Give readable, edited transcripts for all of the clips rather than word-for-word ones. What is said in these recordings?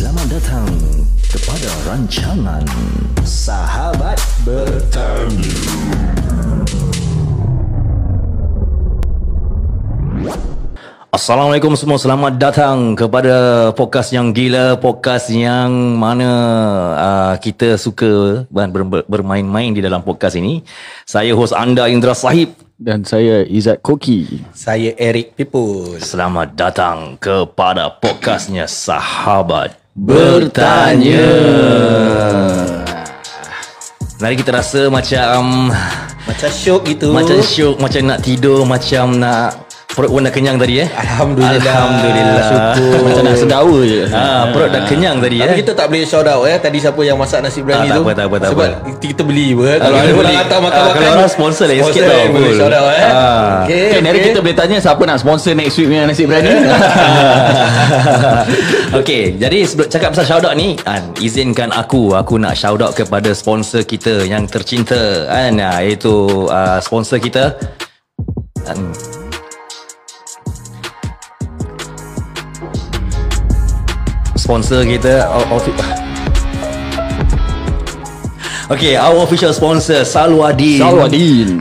Selamat datang kepada rancangan Sahabat Bertanya. Assalamualaikum semua, selamat datang kepada podcast yang gila, podcast yang mana kita suka bermain-main di dalam podcast ini. Saya hos anda Indra Sahib. Dan saya Izzat Koki. Saya Eric Pipul. Selamat datang kepada podcastnya Sahabat Bertanya. Mari kita rasa macam syok gitu. Macam syok, macam nak tidur, macam nak perut pun dah kenyang tadi Alhamdulillah. Syukur. Macam nak sedawa je. Perut dah kenyang tadi. Tapi kita tak boleh shout out tadi siapa yang masak nasi biryani tu. Tak apa. Sebab kita beli apa. Kalau ada orang hantar makan-makan, kalau orang sponsor lah sikit tau. boleh shout out Okay, hari kita boleh tanya siapa nak sponsor next week punya nasi biryani. Okay, jadi sebelum cakap pasal shout out ni, izinkan aku nak shout out kepada sponsor kita yang tercinta, iaitu sponsor kita sponsor kita Okay, our official sponsor Salwadin.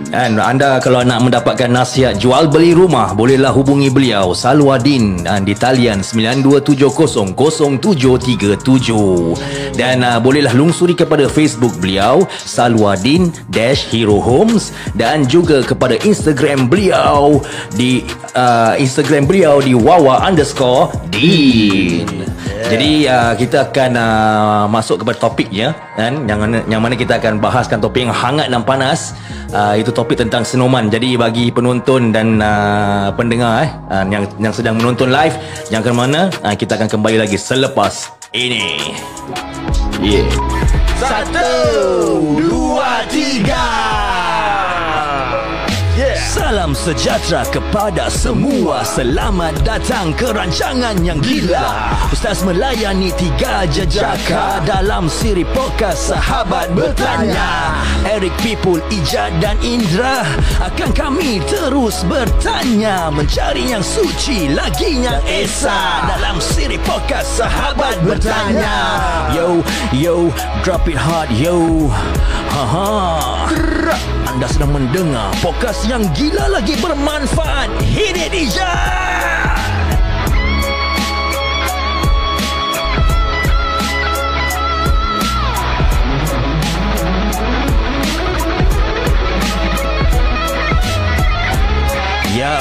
Dan anda kalau nak mendapatkan nasihat jual beli rumah, bolehlah hubungi beliau Salwadin di talian 92700737. Dan bolehlah lungsuri kepada Facebook beliau Salwadin-Hero Homes, dan juga kepada Instagram beliau di wawa_din. Jadi kita akan masuk kepada topiknya, kan, yang mana kita akan bahaskan topik yang hangat dan panas. Itu topik tentang senoman. Jadi bagi penonton dan pendengar yang sedang menonton live, jangan ke mana, kita akan kembali lagi selepas ini. 1, 2, 3. Salam sejahtera kepada semua. Selamat datang ke rancangan yang gila. Ustaz melayani 3 jejaka dalam siri podcast Sahabat Bertanya. Eric Pipul, Ijat dan Indra akan kami terus bertanya, mencari yang suci lagi yang esa dalam siri podcast Sahabat Bertanya. Yo, drop it hard yo. Anda sedang mendengar podcast yang gila lagi bermanfaat. Hit it, Ijat! Ya,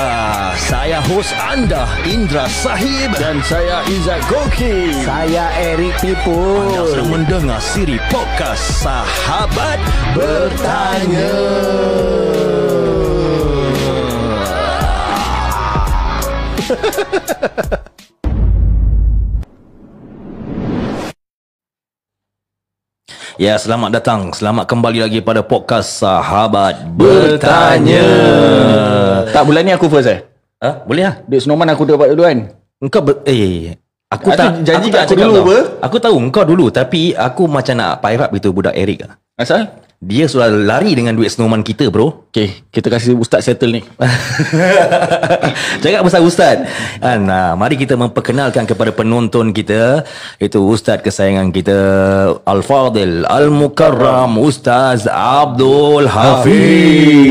saya hos anda Indra Sahib. Dan saya Izzat Koki. Saya Eric Pipul. Anda sedang mendengar siri podcast Sahabat Bertanya. Ya, selamat datang. Selamat kembali lagi pada podcast Sahabat Bertanya. Tak, bulan ni aku first Boleh lah. Duit senoman aku dapat duluan. Engkau aku tak janji tak kat aku cakap dulu tau. apa? Aku tahu engkau dulu, tapi aku macam nak pirate gitu budak Eric. Asal? Dia sudah lari dengan duit senoman kita, bro. Okay, kita kasih Ustaz settle ni. Cakap pasal Ustaz, mari kita memperkenalkan kepada penonton kita, itu Ustaz kesayangan kita, Al-Fadil Al-Mukarram Ustaz Abdul Hafiz.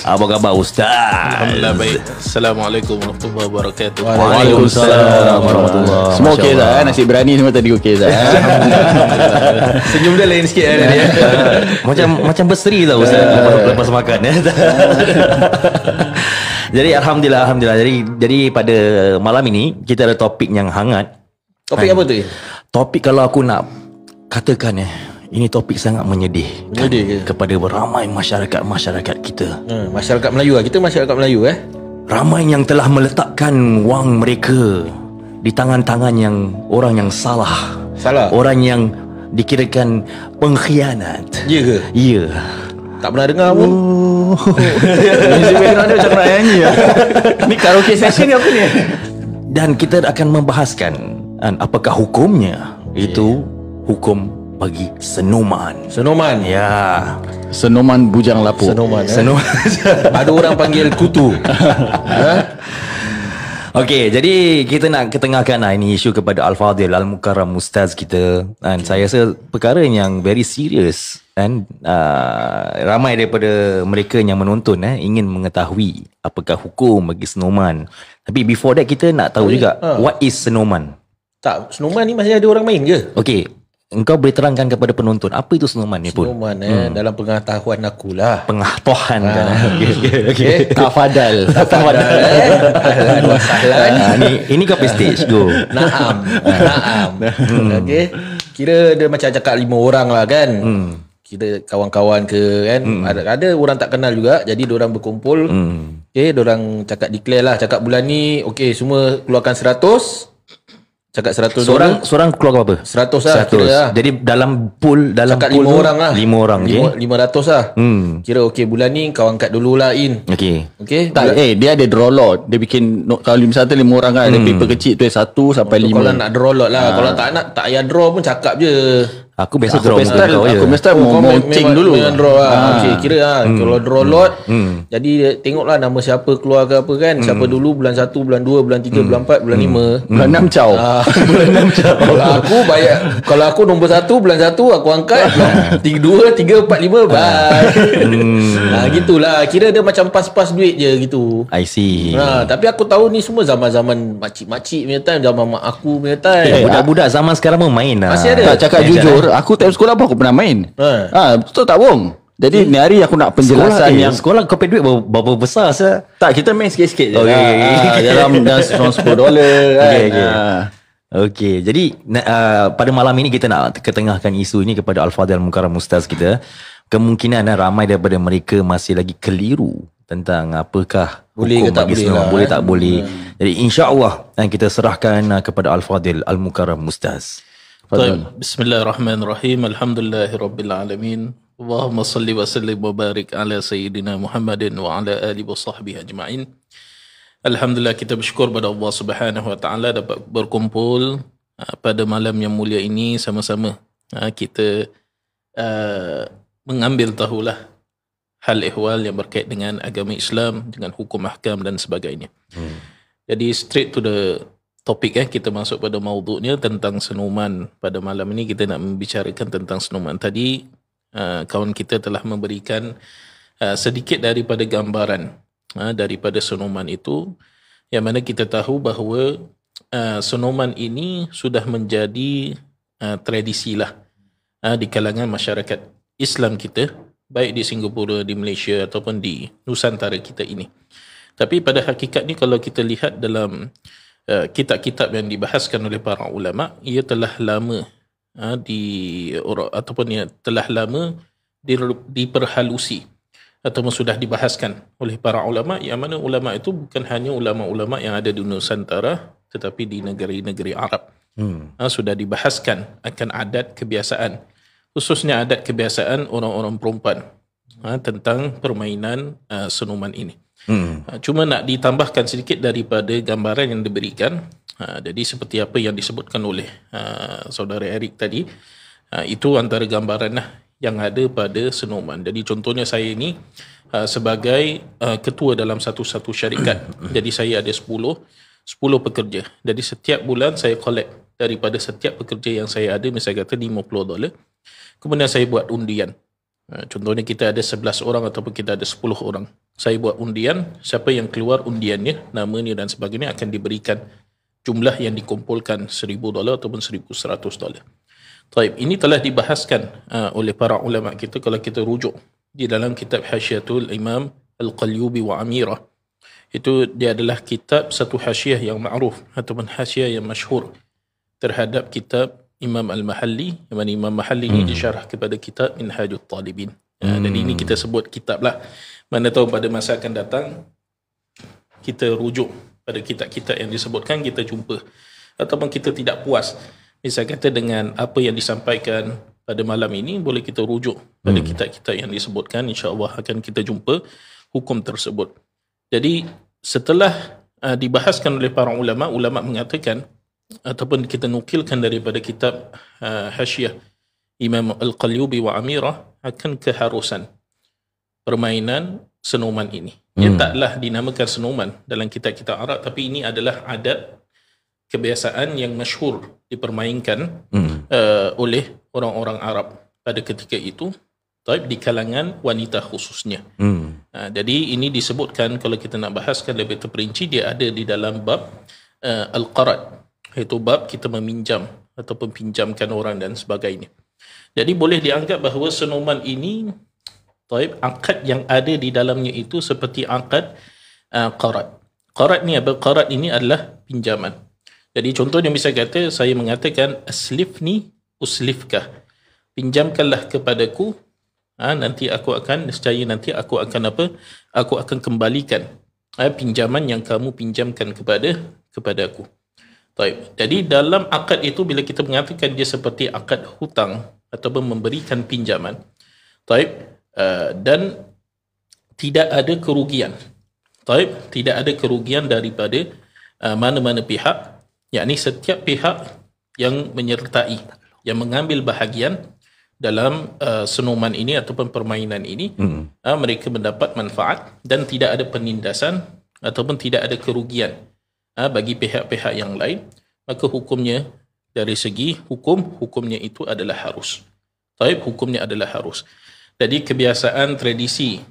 Apa khabar Ustaz? Alhamdulillah baik. Assalamualaikum warahmatullahi wabarakatuh. Waalaikumsalam warahmatullahi. Semua okey dah, nasi berani semua tadi okey dah. Senyum dia lain sikit dia. Macam berseri tau Ustaz lepas makan. Jadi alhamdulillah. Jadi pada malam ini kita ada topik yang hangat. Topik apa tu? Topik kalau aku nak katakan ini topik sangat menyedih kepada ramai masyarakat kita. Masyarakat Melayu lah. Kita masyarakat Melayu Ramai yang telah meletakkan wang mereka di tangan-tangan yang orang yang salah. Orang yang dikirakan pengkhianat. Ya ke? Ya. Tak pernah dengar pun. Music background dia macam nak nyanyi lah. Ni karaoke session ni apa ni? Dan kita akan membahaskan apakah hukumnya. Itu hukum bagi senoman. Ya. Senoman bujang lapuk. Senoman. Senoman. Ada orang panggil kutu. Okey, jadi kita nak ketengahkan ini isu kepada Al-Fadhil Al-Mukarram Ustaz kita. Dan saya rasa perkara yang very serious kan. Ramai daripada mereka yang menonton ingin mengetahui apakah hukum bagi senoman. Tapi before that kita nak tahu juga what is senoman. Tak, senoman ni masih ada orang main ke? Okey, engkau boleh terangkan kepada penonton apa itu senoman ni pun? Senoman dalam pengetahuan akulah. Pengetahuan kan. Okey. Tafadal. Ahlan wa sahlan. Ini kau stage go. Naam. Okey. Kira dia macam cakap 5 orang lah kan. Kita kawan-kawan ke kan. Ada orang tak kenal juga. Jadi diorang berkumpul. Okey, diorang cakap declare lah. Cakap bulan ni okey semua keluarkan 100. Cakap 100 Seorang keluar berapa? 100 lah. 100. Kira lah. Jadi dalam pool Cakap pool 5 orang lah. 5 orang okey. 500 lah. Kira okey bulan ni kau angkat dululah In. Okey. Okey. Tak, dia ada draw lot. Dia bikin kalau misalnya 5 orang kan, ada paper kecil tu 1 sampai 5. Kalau nak draw lot lah. Kalau tak nak tak payah draw pun cakap je. Aku biasa draw muka kau je. Aku mesti mau moncing dulu. Memang draw lah. Okey, kira lah. Kalau draw lot, jadi tengoklah nama siapa keluar ke apa kan. Siapa dulu bulan 1, bulan 2, bulan 3, bulan 4, bulan 5. Bulan 6 caw. Bulan 6 Kalau aku nombor 1 bulan 1 aku angkat. 2, 3, 4, 5 bye. Gitulah. Kira dia macam pas-pas duit je gitu. I see. Tapi aku tahu ni semua zaman-zaman makcik-makcik punya time, zaman mak aku punya time. Budak-budak zaman sekarang pun main lah. Masih ada. Tak, cakap jujur, aku time sekolah pun aku pernah main. Betul tak bohong? Jadi ni hari aku nak penjelasan yang sekolah kau pay duit berapa besar sah? tak, kita main sikit-sikit je. Okay. Dalam $10 kan. Okey, jadi pada malam ini kita nak ketengahkan isu ini kepada Al-Fadhil Al-Mukarram Ustaz kita. Kemungkinan ramai daripada mereka masih lagi keliru tentang apakah boleh hukum ke tak bagi boleh senoman, lah, boleh tak boleh. Jadi insya-Allah kita serahkan kepada Al-Fadhil Al-Mukarram Ustaz. طيب بسم الله الرحمن الرحيم الحمد لله رب العالمين اللهم صل وسلم وبارك على سيدنا محمد وعلى آله وصحبه أجمعين. Alhamdulillah, kita bersyukur pada Allah Subhanahu Wa Taala dapat berkumpul pada malam yang mulia ini sama-sama kita mengambil tahulah hal ehwal yang berkait dengan agama Islam, dengan hukum ahkam dan sebagainya. Jadi straight to the topik kita masuk pada maudhu'nya tentang senoman. Pada malam ini kita nak membicarakan tentang senoman. Tadi kawan kita telah memberikan sedikit daripada gambaran daripada senoman itu, yang mana kita tahu bahawa senoman ini sudah menjadi tradisi lah di kalangan masyarakat Islam kita, baik di Singapura, di Malaysia ataupun di Nusantara kita ini. Tapi pada hakikatnya kalau kita lihat dalam kitab-kitab yang dibahaskan oleh para ulama, ia telah lama telah lama diperhalusi ataupun sudah dibahaskan oleh para ulama, yang mana ulama itu bukan hanya ulama-ulama yang ada di Nusantara tetapi di negeri-negeri Arab. Sudah dibahaskan akan adat kebiasaan, khususnya adat kebiasaan orang-orang perempuan tentang permainan senoman ini. Cuma nak ditambahkan sedikit daripada gambaran yang diberikan. Jadi seperti apa yang disebutkan oleh saudara Eric tadi, itu antara gambaran yang ada pada senoman. Jadi contohnya saya ini sebagai ketua dalam satu syarikat. Jadi saya ada 10 pekerja. Jadi setiap bulan saya collect daripada setiap pekerja yang saya ada, misalnya kata $50. Kemudian saya buat undian. Contohnya kita ada 11 orang ataupun kita ada 10 orang. Saya buat undian, siapa yang keluar undiannya, namanya dan sebagainya akan diberikan jumlah yang dikumpulkan $1,000 ataupun $1,100. Taib, ini telah dibahaskan oleh para ulama kita. Kalau kita rujuk di dalam kitab Hasyiatul Imam Al-Qalyubi wa Amirah, itu dia adalah kitab satu hasyiah yang ma'ruf ataupun hasyiah yang masyhur terhadap kitab Imam Al-Mahalli, yang mana Imam Mahalli ini disyarah kepada kitab Minhajut Talibin. Jadi ini kita sebut kitab lah. Mana tahu pada masa akan datang kita rujuk pada kitab-kitab yang disebutkan, kita jumpa ataupun kita tidak puas misalnya kata dengan apa yang disampaikan pada malam ini, boleh kita rujuk pada kitab-kitab yang disebutkan, insya-Allah akan kita jumpa hukum tersebut. Jadi setelah dibahaskan oleh para ulama mengatakan ataupun kita nukilkan daripada kitab Hasyiah Imam Al-Qalyubi wa Amirah akan keharusan permainan senoman ini. Ia taklah dinamakan senoman dalam kitab-kitab Arab, tapi ini adalah adat kebiasaan yang masyhur dipermainkan oleh orang-orang Arab pada ketika itu, di kalangan wanita khususnya. Jadi ini disebutkan, kalau kita nak bahaskan lebih terperinci, dia ada di dalam bab Al-Qarad, iaitu bab kita meminjam ataupun pinjamkan orang dan sebagainya. Jadi boleh dianggap bahawa senoman ini, akad yang ada di dalamnya itu seperti akad qarad. Qarad ni apa? Qarad ini adalah pinjaman. Jadi contohnya misalnya kata, saya mengatakan aslifni uslifkah, pinjamkanlah kepadaku, nanti aku akan aku akan kembalikan pinjaman yang kamu pinjamkan kepadaku. Jadi dalam akad itu, bila kita mengatakan dia seperti akad hutang ataupun memberikan pinjaman, dan tidak ada kerugian, tidak ada kerugian daripada mana-mana pihak, yakni setiap pihak yang menyertai, yang mengambil bahagian dalam senoman ini ataupun permainan ini, mereka mendapat manfaat dan tidak ada penindasan ataupun tidak ada kerugian bagi pihak-pihak yang lain, maka hukumnya dari segi hukumnya itu adalah harus. Hukumnya adalah harus. Jadi kebiasaan tradisi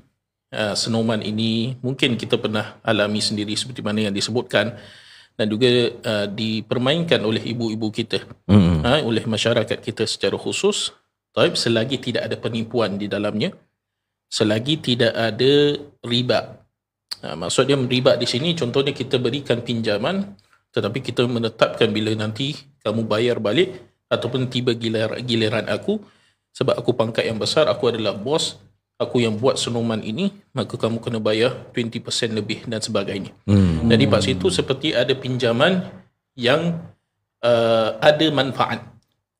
senoman ini mungkin kita pernah alami sendiri seperti mana yang disebutkan, dan juga dipermainkan oleh ibu-ibu kita, oleh masyarakat kita secara khusus. Selagi tidak ada penipuan di dalamnya, selagi tidak ada riba. Maksudnya riba di sini, contohnya kita berikan pinjaman, tetapi kita menetapkan bila nanti kamu bayar balik ataupun tiba giliran aku, sebab aku pangkat yang besar, aku adalah bos, aku yang buat senoman ini, maka kamu kena bayar 20% lebih dan sebagainya. Jadi kat situ seperti ada pinjaman yang ada manfaat.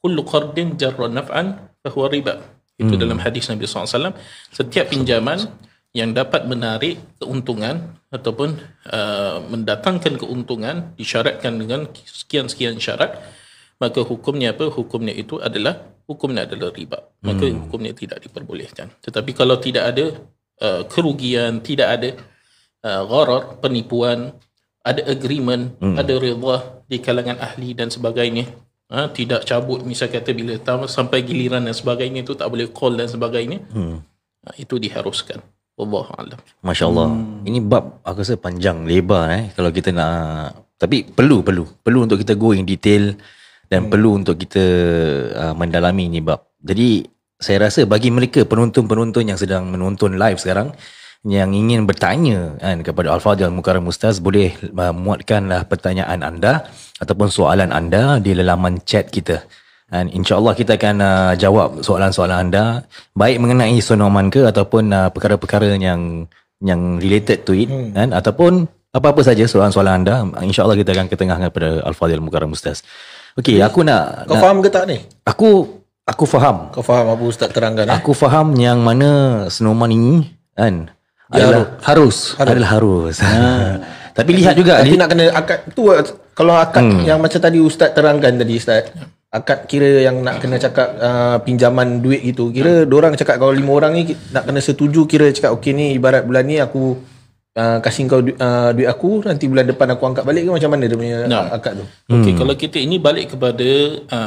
Kullu qardin jarra naf'an fahuwa riba. Itu dalam hadis Nabi SAW. Setiap pinjaman yang dapat menarik keuntungan ataupun mendatangkan keuntungan disyaratkan dengan sekian-sekian syarat, maka hukumnya apa? Hukumnya adalah riba. Maka hukumnya tidak diperbolehkan. Tetapi kalau tidak ada kerugian, tidak ada gharar, penipuan, ada agreement, ada redha di kalangan ahli dan sebagainya, tidak cabut, misal kata bila sampai giliran dan sebagainya itu tak boleh call dan sebagainya, itu diharuskan. Wallahu a'lam. Masya-Allah. Ini bab aku rasa panjang lebar kalau kita nak, tapi perlu untuk kita go in detail dan perlu untuk kita mendalami ni bab. Jadi saya rasa bagi mereka penonton-penonton yang sedang menonton live sekarang, yang ingin bertanya kepada Al-Fadhil Al-Mukarram Ustaz, boleh muatkanlah pertanyaan anda ataupun soalan anda di laman chat kita. Dan insya-Allah kita akan jawab soalan-soalan anda, baik mengenai senoman ke ataupun perkara-perkara yang related to it, ataupun apa-apa saja soalan-soalan anda, insya-Allah kita akan ketengahkan kepada Al-Fadhil Al-Mukarram Ustaz. Okey, aku nak... Kau faham ke tak ni? Aku faham. Kau faham apa Ustaz terangkan? Aku faham yang mana senoman ini adalah harus. Tapi lihat juga. Tapi nak kena akad tu, kalau akad yang macam tadi Ustaz terangkan tadi Ustaz, akad kira yang nak kena cakap pinjaman duit gitu, kira diorang cakap kalau 5 orang ni nak kena setuju, kira cakap okey ni ibarat bulan ni aku kasih kau duit aku, nanti bulan depan aku angkat balik ke, macam mana dia punya akad tu? Okey, kalau kita ini balik kepada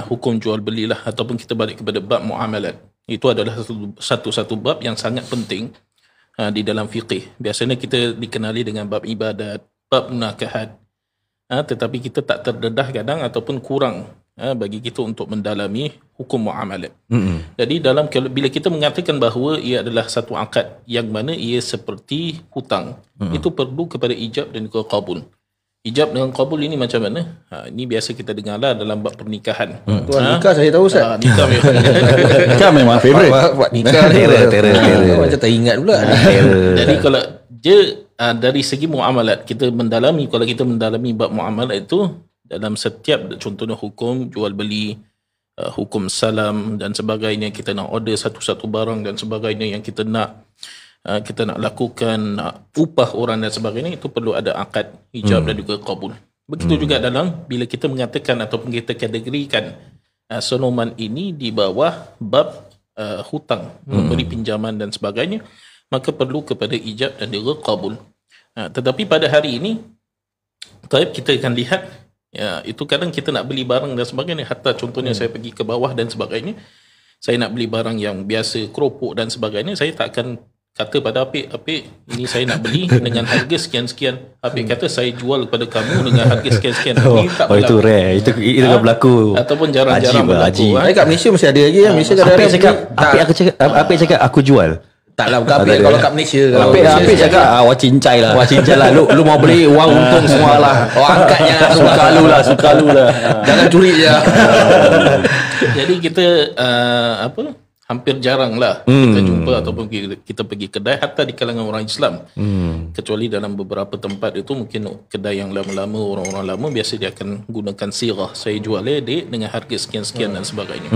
hukum jual belilah ataupun kita balik kepada bab muamalat, itu adalah satu bab yang sangat penting di dalam fiqih. Biasanya kita dikenali dengan bab ibadat, bab nakahat, tetapi kita tak terdedah kadang ataupun kurang bagi kita untuk mendalami hukum muamalat. Jadi bila kita mengatakan bahawa ia adalah satu akad yang mana ia seperti hutang, itu perlu kepada ijab dan juga qabul. Ijab dengan qabul ini macam mana? Ini biasa kita dengarlah dalam bab pernikahan. Tuan nikah saya tahu Ustaz. Nikah memang favourite. Buat nikah terror. Macam tak ingat pula. Jadi kalau dia dari segi muamalat, kita mendalami, kalau kita mendalami bab muamalat itu, dalam setiap contohnya hukum jual beli, hukum salam dan sebagainya, kita nak order satu-satu barang dan sebagainya yang kita nak lakukan, nak upah orang dan sebagainya, itu perlu ada akad ijab dan juga qabul. Begitu juga dalam bila kita mengatakan ataupun kita kategorikan senoman ini di bawah bab hutang, memberi pinjaman dan sebagainya, maka perlu kepada ijab dan juga qabul. Tetapi pada hari ini kita akan lihat, itu kadang kita nak beli barang dan sebagainya, hatta contohnya saya pergi ke bawah dan sebagainya, saya nak beli barang yang biasa, keropok dan sebagainya, saya tak akan kata pada Apik, ini saya nak beli dengan harga sekian-sekian. Apik kata saya jual kepada kamu dengan harga sekian-sekian. Ini tak berlaku. Itu rare. Itu kan berlaku. Ataupun jarang-jarang berlaku. Kat Malaysia masih ada lagi. Malaysia Apik cakap aku jual. Taklah bukan Apik kalau kat Malaysia. Apik cakap wah cincai lah. Lu mau beli uang untung semua lah. Angkatnya Suka lu lah. Jangan curi je. Jadi kita hampir jarang lah kita jumpa ataupun kita pergi kedai, hatta di kalangan orang Islam, kecuali dalam beberapa tempat itu mungkin kedai yang lama-lama, orang-orang lama biasa dia akan gunakan sirah, saya jual dek dengan harga sekian-sekian dan sebagainya.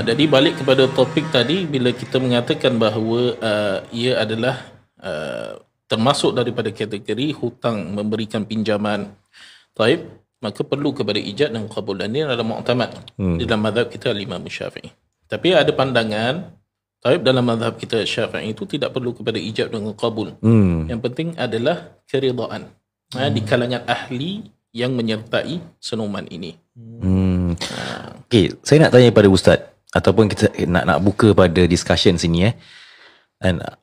Jadi balik kepada topik tadi, bila kita mengatakan bahawa ia adalah termasuk daripada kategori hutang memberikan pinjaman, maka perlu kepada ijab dan qabul, dan ini adalah mu'tamad di dalam mazhab kita Imam Syafi'i. Tapi ada pandangan dalam mazhab kita Syafi'i itu tidak perlu kepada ijab dan qabul. Yang penting adalah keridaan di kalangan ahli yang menyertai senuman ini. Okay, saya nak tanya pada Ustaz, ataupun kita nak buka pada discussion sini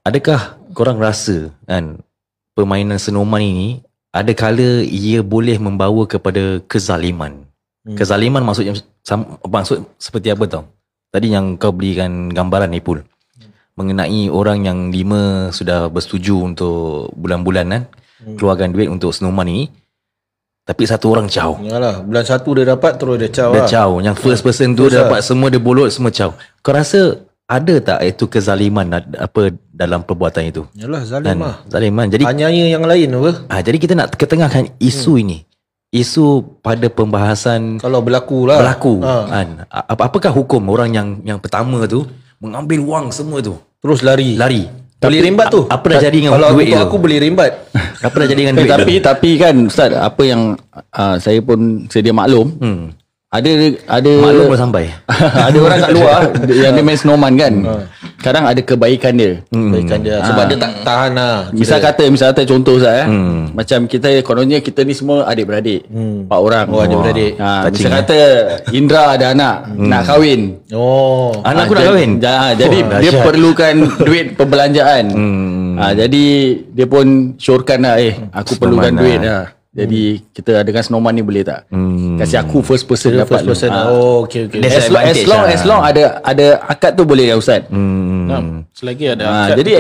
adakah korang rasa permainan senuman ini ada kala ia boleh membawa kepada kezaliman? Kezaliman maksud seperti apa tau? Tadi yang kau berikan gambaran Ipul mengenai orang yang 5 sudah bersetuju untuk bulan-bulan keluarkan duit untuk senuman ini, tapi satu orang caw. Yalah, bulan 1 dia dapat terus dia caw. Dia caw. Yang first person tu dia dapat semua, dia bolot semua caw. Kau rasa ada tak itu kezaliman dalam perbuatan itu? Yalah, zalim lah. Zaliman. Jadi hanyanya yang lain apa? Jadi kita nak ketengahkan isu ini. Isu pada pembahasan kalau berlaku. Apakah hukum orang yang pertama tu mengambil wang semua tu terus lari. Boleh rimbat tu. Apa dah jadi dengan kalau duit tu? Kalau aku boleh rimbat. Apa dah jadi dengan duit tu? Tapi kan Ustaz, apa yang saya pun sedia maklum, ada maklum dah sampai. Ada orang kat luar yang dia main snowman kan. Kadang ada kebaikan dia. Kebaikan dia sebab dia tak tahan lah. Misal kata contoh Ustaz macam kita kononnya kita ni semua adik-beradik. 4 orang. Adik-beradik. Misal kata Indra ada anak nak kahwin. Anak aku nak kahwin. Jadi dia perlukan duit perbelanjaan. Jadi dia pun syorkan lah aku perlukan duit lah. Jadi kita adakan snowman ni boleh tak? Kasih aku first person dapat. Okay. As long ada akad tu boleh ya Ustaz. Selagi ada akad. Jadi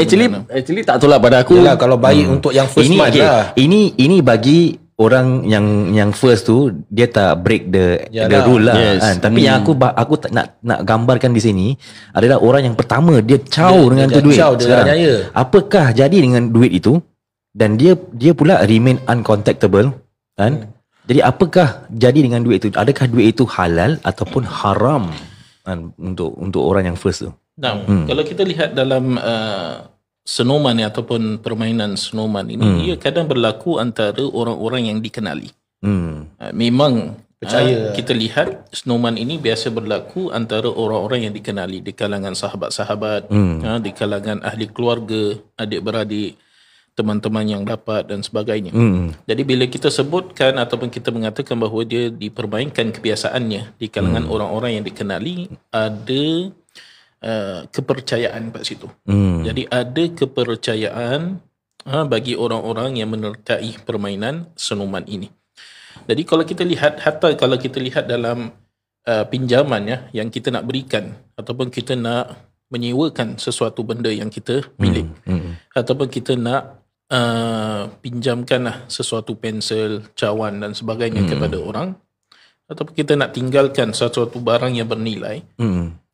actually tak tolak pada aku. Yalah, kalau baik untuk yang first month lah. Ini bagi orang yang first tu dia tak break the rule lah. Tapi yang aku tak nak gambarkan di sini adalah orang yang pertama dia caw dengan tu duit. Apakah jadi dengan duit itu? Dan dia pula remain uncontactable kan? Jadi apakah jadi dengan duit itu? Adakah duit itu halal ataupun haram untuk orang yang first tu? Kalau kita lihat dalam senuman ataupun permainan senuman ini, ia kadang berlaku antara orang-orang yang dikenali. Memang kita lihat senuman ini biasa berlaku antara orang-orang yang dikenali di kalangan sahabat-sahabat, di kalangan ahli keluarga, adik-beradik, teman-teman yang dapat dan sebagainya. Jadi bila kita sebutkan ataupun kita mengatakan bahawa dia dipermainkan kebiasaannya di kalangan orang-orang yang dikenali, ada kepercayaan kat situ. Jadi ada kepercayaan bagi orang-orang yang menyertai permainan senuman ini. Jadi kalau kita lihat, hatta kalau kita lihat dalam pinjaman yang kita nak berikan ataupun kita nak menyewakan sesuatu benda yang kita milik, ataupun kita nak pinjamkanlah sesuatu pensel, cawan dan sebagainya kepada orang, ataupun kita nak tinggalkan sesuatu barang yang bernilai,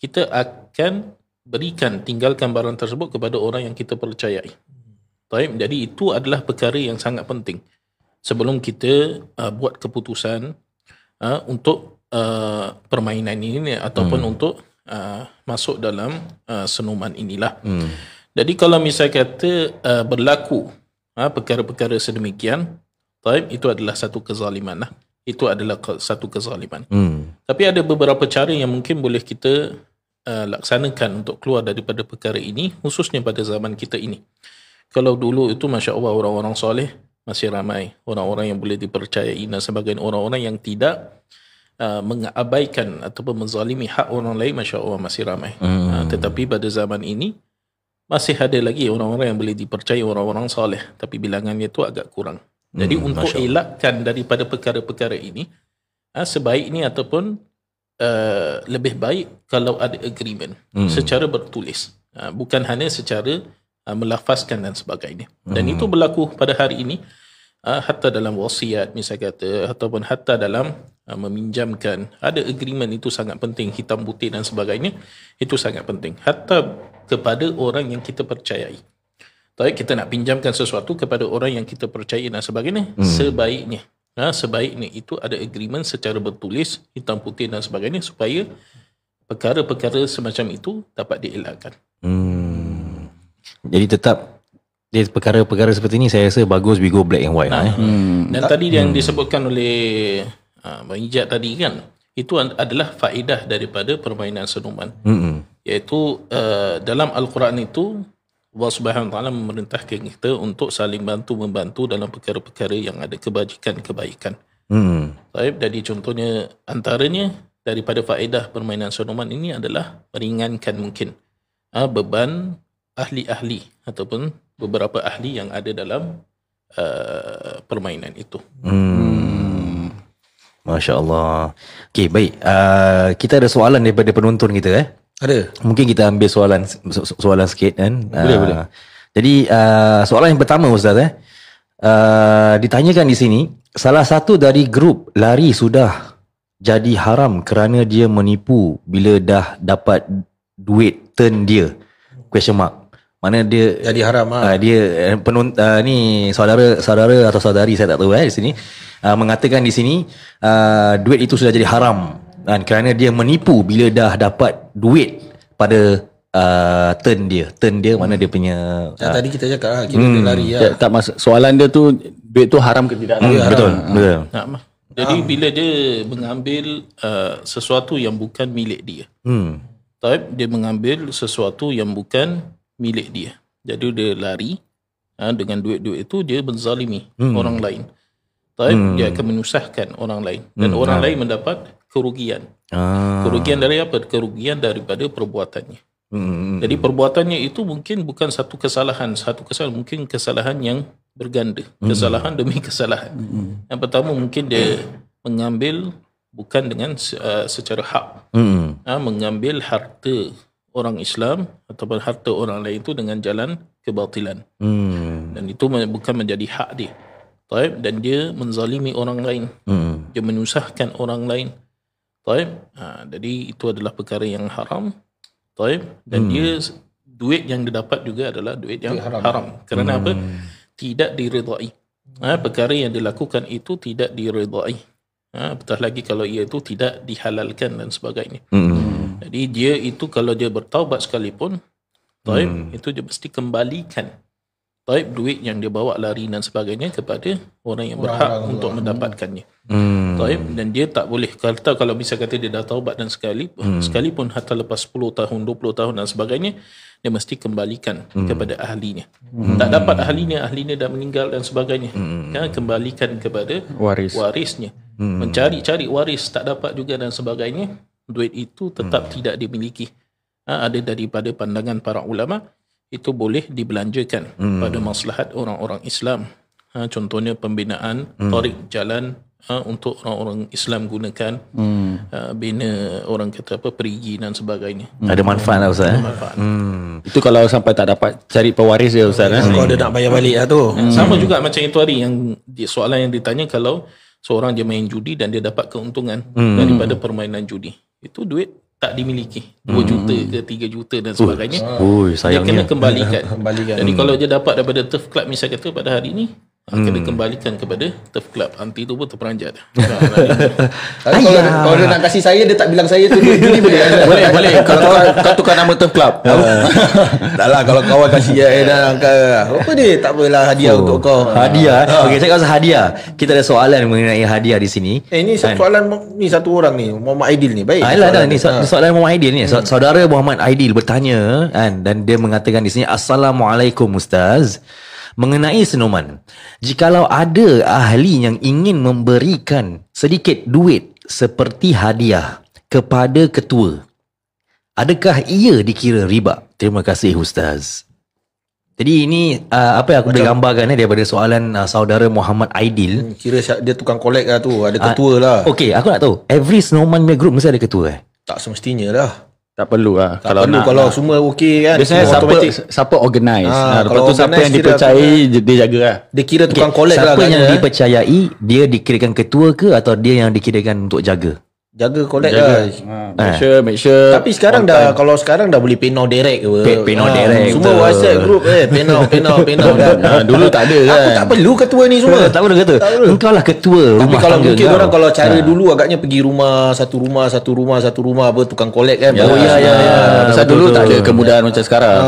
kita akan tinggalkan barang tersebut kepada orang yang kita percayai. Jadi itu adalah perkara yang sangat penting sebelum kita buat keputusan untuk permainan ini ataupun untuk masuk dalam senuman inilah. Jadi kalau misal kata berlaku perkara-perkara sedemikian, itu adalah satu kezaliman lah. Itu adalah satu kezaliman. Tapi ada beberapa cara yang mungkin boleh kita laksanakan untuk keluar daripada perkara ini, khususnya pada zaman kita ini. Kalau dulu itu Masya Allah orang-orang soleh masih ramai, orang-orang yang boleh dipercayai dan sebagainya, orang-orang yang tidak mengabaikan ataupun menzalimi hak orang lain, Masya Allah masih ramai. Tetapi pada zaman ini masih ada lagi orang-orang yang boleh dipercayai, orang-orang soleh, tapi bilangannya itu agak kurang. Jadi untuk elakkan daripada perkara-perkara ini, sebaiknya ataupun lebih baik kalau ada agreement secara bertulis, bukan hanya secara melafazkan dan sebagainya. Dan itu berlaku pada hari ini, hatta dalam wasiat misalnya kata, ataupun hatta dalam meminjamkan, ada agreement. Itu sangat penting, hitam putih dan sebagainya, itu sangat penting hatta kepada orang yang kita percayai. Tapi kita nak pinjamkan sesuatu kepada orang yang kita percayai dan sebagainya, sebaiknya itu ada agreement secara bertulis, hitam putih dan sebagainya, supaya perkara-perkara semacam itu dapat dielakkan. Jadi tetap perkara-perkara seperti ini saya rasa bagus we go black and white. Dan tadi yang disebutkan oleh Bang Ijat tadi kan, itu adalah faedah daripada permainan senuman. Iaitu dalam Al-Quran itu Allah Subhanahu Wa Taala memerintahkan kita untuk saling bantu-membantu dalam perkara-perkara yang ada kebajikan-kebaikan. Jadi contohnya, antaranya daripada faedah permainan senuman ini adalah meringankan mungkin beban ahli-ahli ataupun beberapa ahli yang ada dalam permainan itu. Masya Allah. Okay, baik. Kita ada soalan daripada penonton kita. Ada. Mungkin kita ambil soalan sikit kan. Boleh. Jadi soalan yang pertama Ustaz, ditanyakan di sini, salah satu dari grup lari sudah jadi haram kerana dia menipu bila dah dapat duit turn dia. Question mark. Mana dia jadi haram dia ni saudara atau saudari saya tak tahu di sini mengatakan di sini duit itu sudah jadi haram dan kerana dia menipu bila dah dapat duit pada turn dia mana dia punya tadi kita cakap kira dia lari tak masuk soalan dia tu duit tu haram ke tidak. Betul. Jadi bila dia mengambil sesuatu yang bukan milik dia, dia mengambil sesuatu yang bukan milik dia, jadi dia lari dengan duit-duit itu, dia menzalimi orang lain. Dia akan menyusahkan orang lain dan orang lain mendapat kerugian. Kerugian dari apa? Kerugian daripada perbuatannya. Jadi perbuatannya itu mungkin bukan satu kesalahan, mungkin kesalahan yang berganda, kesalahan demi kesalahan. Yang pertama mungkin dia mengambil bukan dengan secara hak, mengambil harta orang Islam ataupun harta orang lain itu dengan jalan kebatilan, dan itu bukan menjadi hak dia. Dan dia menzalimi orang lain, dia menyusahkan orang lain. Jadi itu adalah perkara yang haram. Dan dia duit yang dia dapat juga adalah duit yang haram. Kerana apa? Tidak diredai. Perkara yang dilakukan itu tidak diredai. Apatah lagi kalau ia itu tidak dihalalkan dan sebagainya. Jadi dia itu kalau dia bertaubat sekalipun, itu dia mesti kembalikan duit yang dia bawa lari dan sebagainya kepada orang yang berhak untuk mendapatkannya. Dan dia tak boleh kalau bisa kata dia dah taubat dan sekalipun hatta lepas 10 tahun 20 tahun dan sebagainya, dia mesti kembalikan kepada ahlinya. Tak dapat ahlinya dah meninggal dan sebagainya, kembalikan kepada warisnya. Mencari-cari waris tak dapat juga dan sebagainya, duit itu tetap tidak dimiliki. Ada daripada pandangan para ulama, itu boleh dibelanjakan pada maslahat orang-orang Islam. Contohnya pembinaan tarik jalan untuk orang-orang Islam gunakan, bina orang kata apa, perigi dan sebagainya. Ada manfaat lah Ustaz. Itu kalau sampai tak dapat cari pewaris dia Ustaz. Kalau dia nak bayar balik lah tu. Sama juga macam itu hari yang soalan yang ditanya, kalau seorang dia main judi dan dia dapat keuntungan daripada permainan judi, itu duit tak dimiliki, 2 juta ke 3 juta dan sebagainya, dia kena kembalikan. Jadi kalau dia dapat daripada turf club misalnya kata pada hari ini, kena kembalikan kepada turf club. Anti tu pun terperanjat. Tapi kalau dia nak kasih saya, dia tak bilang saya tu juli boleh. Boleh. Kau tukar nama turf club. Tak lah, kalau kawan kasih apa dia, tak apalah hadiah untuk kau. Hadiah. Okey, saya rasa hadiah. Kita ada soalan mengenai hadiah di sini. Ini soalan ni satu orang ni, Muhammad Aidil ni. Baik. Ni soalan Muhammad Aidil ni. Saudara Muhammad Aidil bertanya kan, dan dia mengatakan di sini, Assalamualaikum Ustaz. Mengenai senuman, jikalau ada ahli yang ingin memberikan sedikit duit seperti hadiah kepada ketua, adakah ia dikira riba? Terima kasih Ustaz. Jadi ini apa yang aku boleh gambarkan daripada soalan saudara Muhammad Aidil. Kira dia tukang collect lah tu, ada ketua lah. Okey, aku nak tahu, every Snowman group mesti ada ketua Tak semestinya lah. Tak perlu lah. Kalau semua okey kan. Biasanya siapa organize. Lepas tu siapa yang dipercayai dia jaga lah. Dia kira tukang collect lah. Siapa yang dipercayai, dia dikirakan ketua ke atau dia yang dikirakan untuk jaga? Jaga collect lah. Make sure. Tapi sekarang dah, kalau sekarang dah boleh pay now direct ke. Pay now direct. Semua WhatsApp group pay now kan. Dulu tak ada kan. Aku tak perlu ketua ni semua. Tak perlu kata. Engkau lah ketua Tapi rumah kalau tangga mungkin kau. orang kalau cara dulu agaknya pergi satu rumah apa tukang collect kan. Ya. Pasal dulu tak ada kemudahan macam sekarang.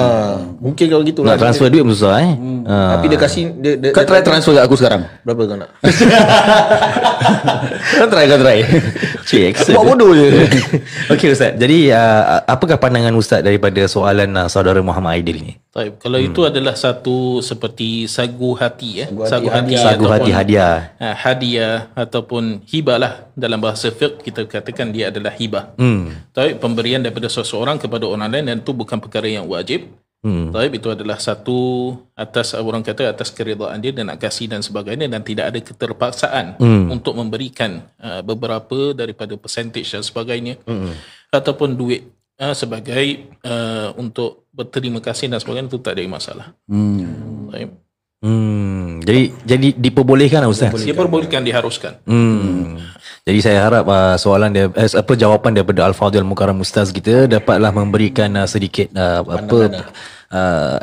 Mungkin kalau gitulah. Nak transfer duit pun susah Tapi dia kasih Kau try transfer kat aku sekarang. berapa kau nak? Kau try. Cik, Buat bodoh je. Okey Ustaz. Jadi apakah pandangan Ustaz daripada soalan saudara Muhammad Aidil ni? Baik, kalau itu adalah satu seperti sagu hati Sagu hati hadiah. Hadiah ataupun hibah lah, dalam bahasa fiqh kita katakan dia adalah hibah. Tapi pemberian daripada seseorang kepada orang lain, dan itu bukan perkara yang wajib. Tapi itu adalah satu atas orang kata atas keridaan dia dan nak kasih dan sebagainya, dan tidak ada keterpaksaan untuk memberikan beberapa daripada percentage dan sebagainya, ataupun duit sebagai untuk berterima kasih dan sebagainya, itu tak ada masalah. Jadi diperbolehkan lah Ustaz. Diperbolehkan, diharuskan. Jadi saya harap soalan dia jawapan daripada Al-Fadhil Mukarram Ustaz kita dapatlah memberikan sedikit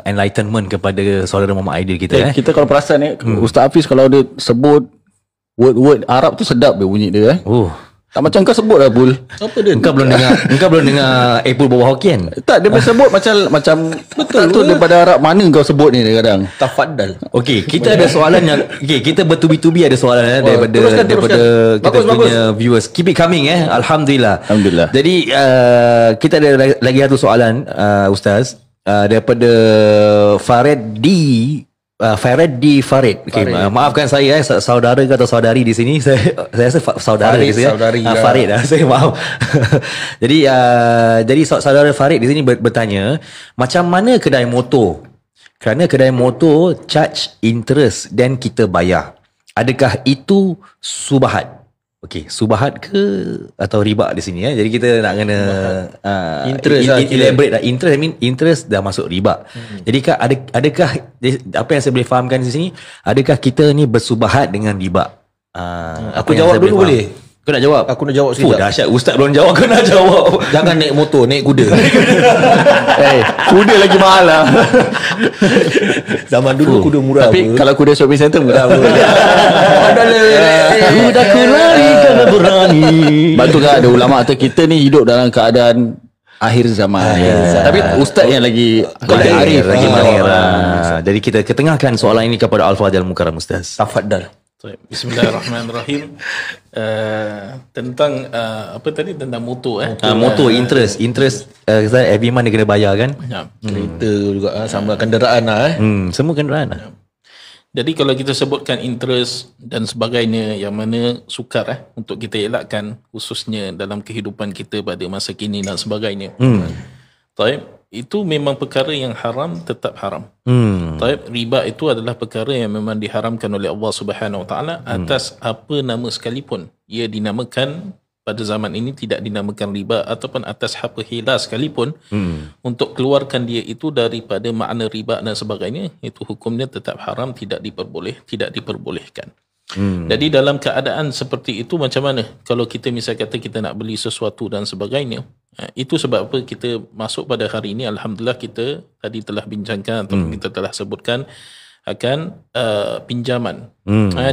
enlightenment kepada saudara Muhammad Aidil kita. Kita kalau perasan Ustaz Hafiz kalau dia sebut word Arab tu sedap dia bunyi dia. Tak macam kau sebut lah Pul. Apa dia? Engkau belum dengar Apple bawah Hokkien. Tak, dia sebut macam betul tu daripada Arab mana kau sebut ni kadang. Tafaddal. Okey, kita ada soalan yang kita bertubi-tubi ada soalan daripada kita punya viewers. Keep it coming Alhamdulillah. Jadi kita ada lagi satu soalan Ustaz daripada Farid. Okay, maafkan saya saudara atau saudari di sini. Saya rasa saudara di sini. Farid saya maaf. Jadi saudara Farid di sini bertanya, macam mana kedai motor? Kerana kedai motor charge interest dan kita bayar. Adakah itu subahat? Okey, subahat ke atau riba di sini Jadi kita nak kena elaborate lah. Interest dah masuk riba. Jadi adakah apa yang saya boleh fahamkan di sini, adakah kita ni bersubahat dengan riba? Aku jawab dulu boleh? Kau nak jawab? Aku nak jawab sekejap. Dahsyat, Ustaz belum jawab, kau nak jawab. Jangan naik motor, naik kuda. Kuda lagi mahal lah. Zaman dulu kuda murah. Tapi kalau kuda shopping center murah pun. Kuda ku lari kerana berani. Sebab tu kan ada ulama kata kita ni hidup dalam keadaan akhir zaman. Tapi ustaz yang lagi arif, lagi mahir. Jadi kita ketengahkan soalan ini kepada Al-Fadhil Mukarram Ustaz. Tafaddal. Bismillahirrahmanirrahim. Tentang apa tadi, tentang motor motor interest every month dia kena bayar kan. Kereta juga sama kenderaan lah semua kenderaan lah. Jadi kalau kita sebutkan interest dan sebagainya yang mana sukar untuk kita elakkan, khususnya dalam kehidupan kita pada masa kini dan sebagainya. Itu memang perkara yang haram, tetap haram. Riba itu adalah perkara yang memang diharamkan oleh Allah Subhanahu Wa Taala atas apa nama sekalipun. Ia dinamakan pada zaman ini tidak dinamakan riba, ataupun atas apa hila sekalipun, untuk keluarkan dia itu daripada makna riba dan sebagainya, itu hukumnya tetap haram, tidak diperbolehkan. Jadi dalam keadaan seperti itu macam mana kalau kita misalnya kata kita nak beli sesuatu dan sebagainya. Itu sebab apa kita masuk pada hari ini, alhamdulillah kita tadi telah bincangkan ataupun kita telah sebutkan akan pinjaman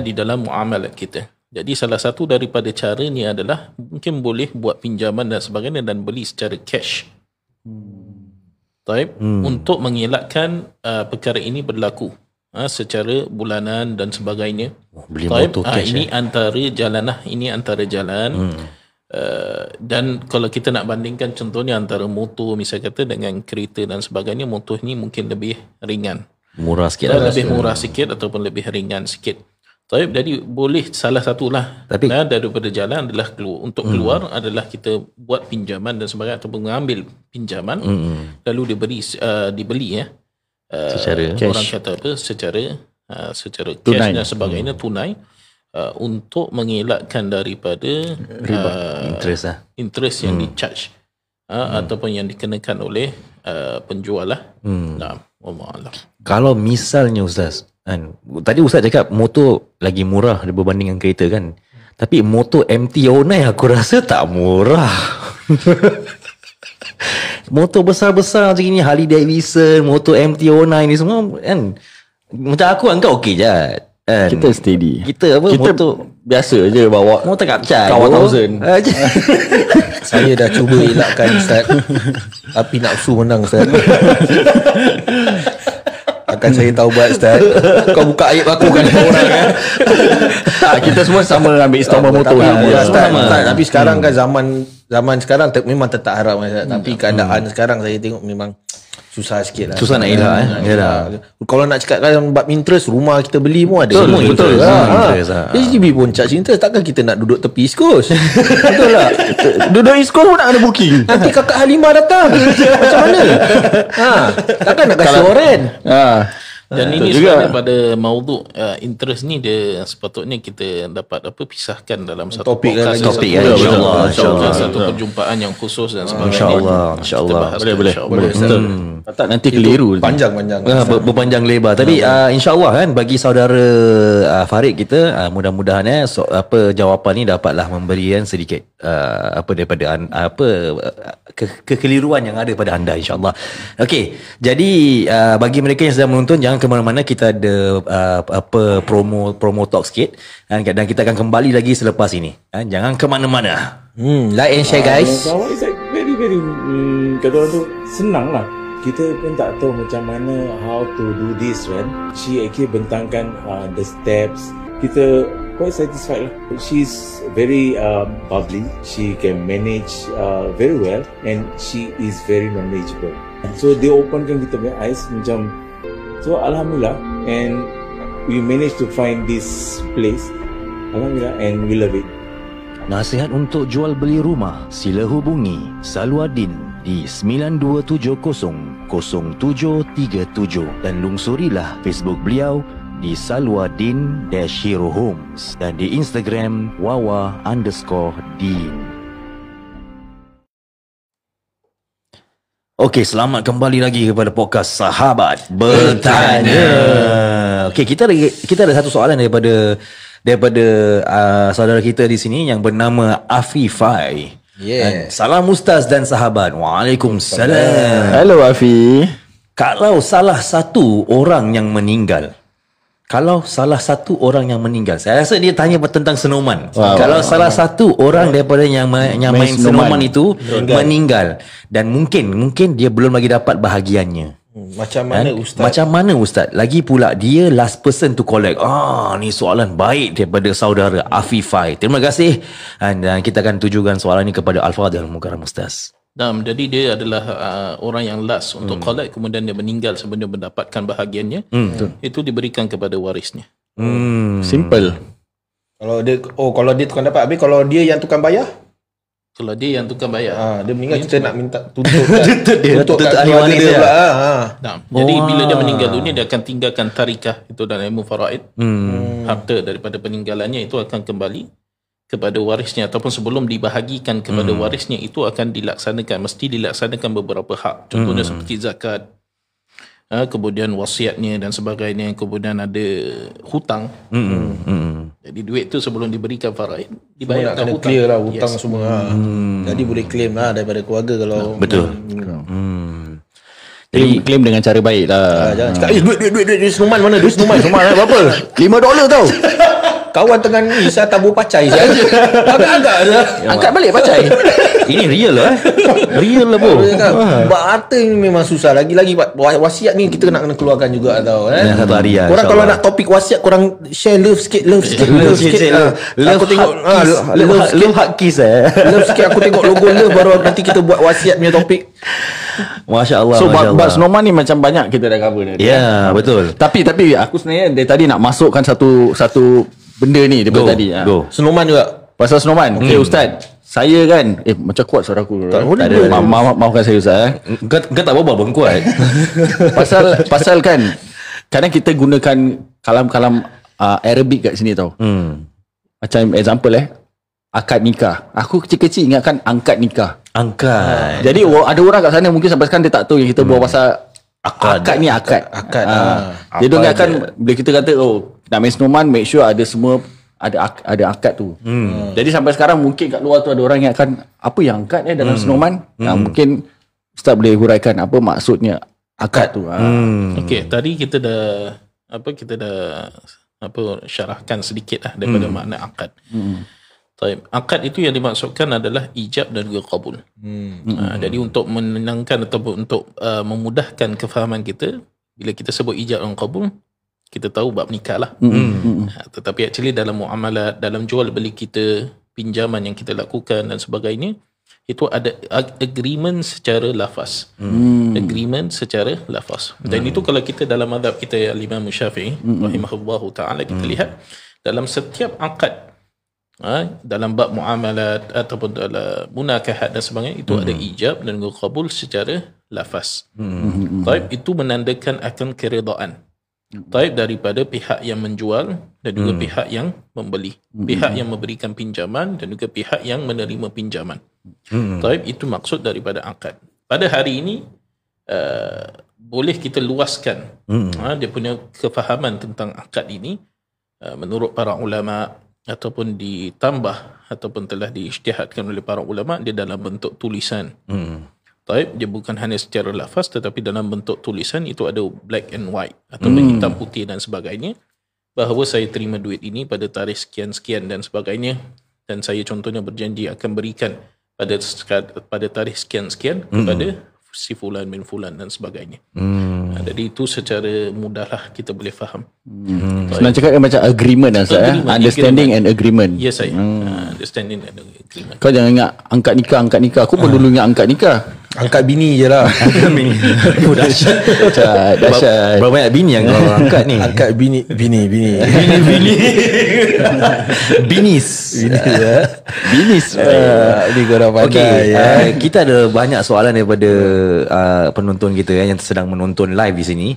di dalam muamalat kita. Jadi salah satu daripada cara ni adalah mungkin boleh buat pinjaman dan sebagainya dan beli secara cash. Untuk mengelakkan perkara ini berlaku secara bulanan dan sebagainya. Beli motor cash. Ini antara jalan. Dan kalau kita nak bandingkan contohnya antara motor misalnya kata dengan kereta dan sebagainya, motor ni mungkin lebih ringan. Murah sikit Lebih murah sikit ataupun lebih ringan sikit. Jadi boleh salah satulah daripada jalan adalah keluar adalah kita buat pinjaman dan sebagainya ataupun mengambil pinjaman lalu dibeli secara orang kata apa secara cash dan sebagainya tunai untuk mengelakkan daripada interest yang di-charge ataupun yang dikenakan oleh penjual lah. Wallahualam. Kalau misalnya Ustaz, kan, tadi Ustaz cakap motor lagi murah berbanding dengan kereta kan, tapi motor MT-09 aku rasa tak murah. Motor besar-besar macam ni, Harley Davidson, motor MT-09 ni semua kan, macam aku kan kau okey je kan? Kita steady. Kita motor biasa je bawa motor kapcai Kawan 1000. Saya dah cuba elakkan Ustaz, tapi nafsu menang Ustaz. Akan saya taubat Ustaz. Kau buka aib aku kan orang kan. Kita semua sama ambil installment motor Ustaz. Tapi sekarang kan zaman sekarang memang tetap haram Ustaz. Tapi keadaan sekarang saya tengok memang susah sikit lah. Susah nak elak Kalau nak cakap kan bab interest, rumah kita beli pun ada. Betul. HDB pun charge interest. Takkan kita nak duduk tepi East Coast? Betul tak? Duduk East Coast pun nak ada booking. Nanti kakak Halimah datang. Macam mana? Takkan nak kasih oren? Dan ini sebenarnya pada maudhu interest ni dia sepatutnya kita dapat pisahkan dalam satu Topik podcast, lagi. insyaAllah. Satu perjumpaan yang khusus dan sebagainya. InsyaAllah. Boleh. Tak nanti keliru. Panjang-panjang. Berpanjang lebar. Tapi insyaAllah kan bagi saudara Farid kita, mudah-mudahan jawapan ni dapatlah memberikan sedikit daripada kekeliruan yang ada pada anda, insyaAllah. Okey, jadi bagi mereka yang sedang menonton, jangan ke mana-mana, kita ada promo talk sikit dan kita akan kembali lagi selepas ini. Jangan ke mana-mana. Like and share guys. Kawan is like very kata orang tu senang lah. Kita pun tak tahu macam mana how to do this kan. She actually bentangkan the steps. Kita quite satisfied lah. She's very bubbly. She can manage very well and she is very knowledgeable. So dia openkan kita punya eyes macam. So Alhamdulillah, and we managed to find this place. Alhamdulillah, and we love it. Nasihat untuk jual beli rumah, sila hubungi Salwadin di 92700737 dan lungsurilah Facebook beliau di Salwadin-Hero Homes dan di Instagram wawa_din. Okey, selamat kembali lagi kepada podcast Sahabat Bertanya. Okey, kita ada satu soalan daripada saudara kita di sini yang bernama Afifai. Salam Ustaz dan sahabat. Waalaikumsalam. Hello Afi. Kalau salah satu orang yang meninggal, saya rasa dia tanya tentang senoman. Kalau salah satu orang daripada yang main senoman itu meninggal dan mungkin dia belum lagi dapat bahagiannya. Macam mana Ustaz? Macam mana Ustaz? Lagi pula dia last person to collect. Ni soalan baik daripada saudara Afifai. Terima kasih. Dan kita akan tujukan soalan ini kepada Al-Fadhil Mukarram Ustaz. Jadi dia adalah orang yang last untuk collect, kemudian dia meninggal sebelum mendapatkan bahagiannya. Itu diberikan kepada warisnya. Simple. Kalau dia tukang dapat, habis kalau dia yang tukang bayar? Kalau dia yang tukang bayar, dia meninggal, kita nak minta tuntut ahli waris dia. Jadi bila dia meninggal dunia, dia akan tinggalkan tarikah, itu dalam ilmu faraid. Harta daripada peninggalannya itu akan kembali kepada warisnya, ataupun sebelum dibahagikan kepada warisnya itu akan mesti dilaksanakan beberapa hak. Contohnya seperti zakat, kemudian wasiatnya dan sebagainya, kemudian ada hutang. Jadi duit tu sebelum diberikan faraid dibayarkan hutang. Clear lah hutang semua. Jadi boleh claim lah daripada keluarga kalau betul. Claim dengan cara baik lah. Jangan cakap duit senuman mana? Duit senuman berapa? $5 tau. Kawan tengah ni saya tabur pacai saja. Agak-agak je. Angkat balik pacai. Ini real lah. Real lah bro. Bak harta ni memang susah. Lagi-lagi wasiat ni kita nak kena keluarkan juga tau. Satu hari lah, Korang kalau insyaAllah. nak topik wasiat, korang share love sikit. Love Aku tengok Love hard kiss love sikit. Aku tengok logo love, baru nanti kita buat wasiat punya topik. Masya Allah. So Masya Allah. bab Snowman ni macam banyak kita dah cover dah. Ya betul. Tapi aku sebenarnya dari tadi nak masukkan satu benda ni daripada tadi. Go. Snowman juga. Pasal Snowman. Okay Ustaz. Saya kan macam kuat suara aku. Tak ada. Maafkan saya Ustaz. Kau tak berbual pun kuat. Pasal kan kadang kita gunakan kalam-kalam Arabic kat sini tau. Macam example akad nikah. Aku kecil-kecil ingatkan angkat nikah. Angkat. Jadi ada orang kat sana mungkin sampai sekarang dia tak tahu yang kita buat pasal akad ni akad. Dia dengarkan bila kita kata nak main Snowman, make sure ada semua ada akad tu. Jadi sampai sekarang mungkin kat luar tu ada orang yang akan apa yang akad dalam Snowman. Mungkin Ustaz boleh huraikan apa maksudnya akad tu. Okey, tadi kita dah syarahkan sedikit lah daripada makna akad. Akad itu yang dimaksudkan adalah ijab dan juga qabul. Jadi untuk menenangkan ataupun untuk memudahkan kefahaman kita, bila kita sebut ijab dan qabul, kita tahu bab nikah lah. Tetapi actually dalam muamalat, dalam jual beli kita, pinjaman yang kita lakukan dan sebagainya, itu ada agreement secara lafaz. Agreement secara lafaz. Dan itu kalau kita dalam mazhab kita Imam Syafi'i rahimahullahu ta'ala, kita lihat dalam setiap akad, dalam bab muamalat ataupun dalam munakahat dan sebagainya, itu ada ijab dan qabul secara lafaz. Taib, itu menandakan akan keredaan daripada pihak yang menjual dan juga pihak yang membeli, pihak yang memberikan pinjaman dan juga pihak yang menerima pinjaman. Itu maksud daripada akad. Pada hari ini boleh kita luaskan dia punya kefahaman tentang akad ini menurut para ulama, ataupun ditambah ataupun telah diijtihadkan oleh para ulama, dia dalam bentuk tulisan. Dia bukan hanya secara lafaz, tetapi dalam bentuk tulisan. Itu ada black and white ataupun hitam putih dan sebagainya, bahawa saya terima duit ini pada tarikh sekian-sekian dan sebagainya, dan saya contohnya berjanji akan berikan pada tarikh sekian-sekian kepada si fulan bin fulan dan sebagainya. Jadi itu secara mudahlah kita boleh faham. Senang cakap macam agreement lah, understanding and agreement. Yes, saya. Understanding and agreement. Kau jangan ingat angkat nikah. Aku pun dulu ingat angkat nikah. Angkat bini je lah. Dahsyat. Berapa banyak bini yang kau angkat ni? Angkat bini. Binis. Ni korang pandai. Kita ada banyak soalan daripada penonton kita yang sedang menonton live di sini.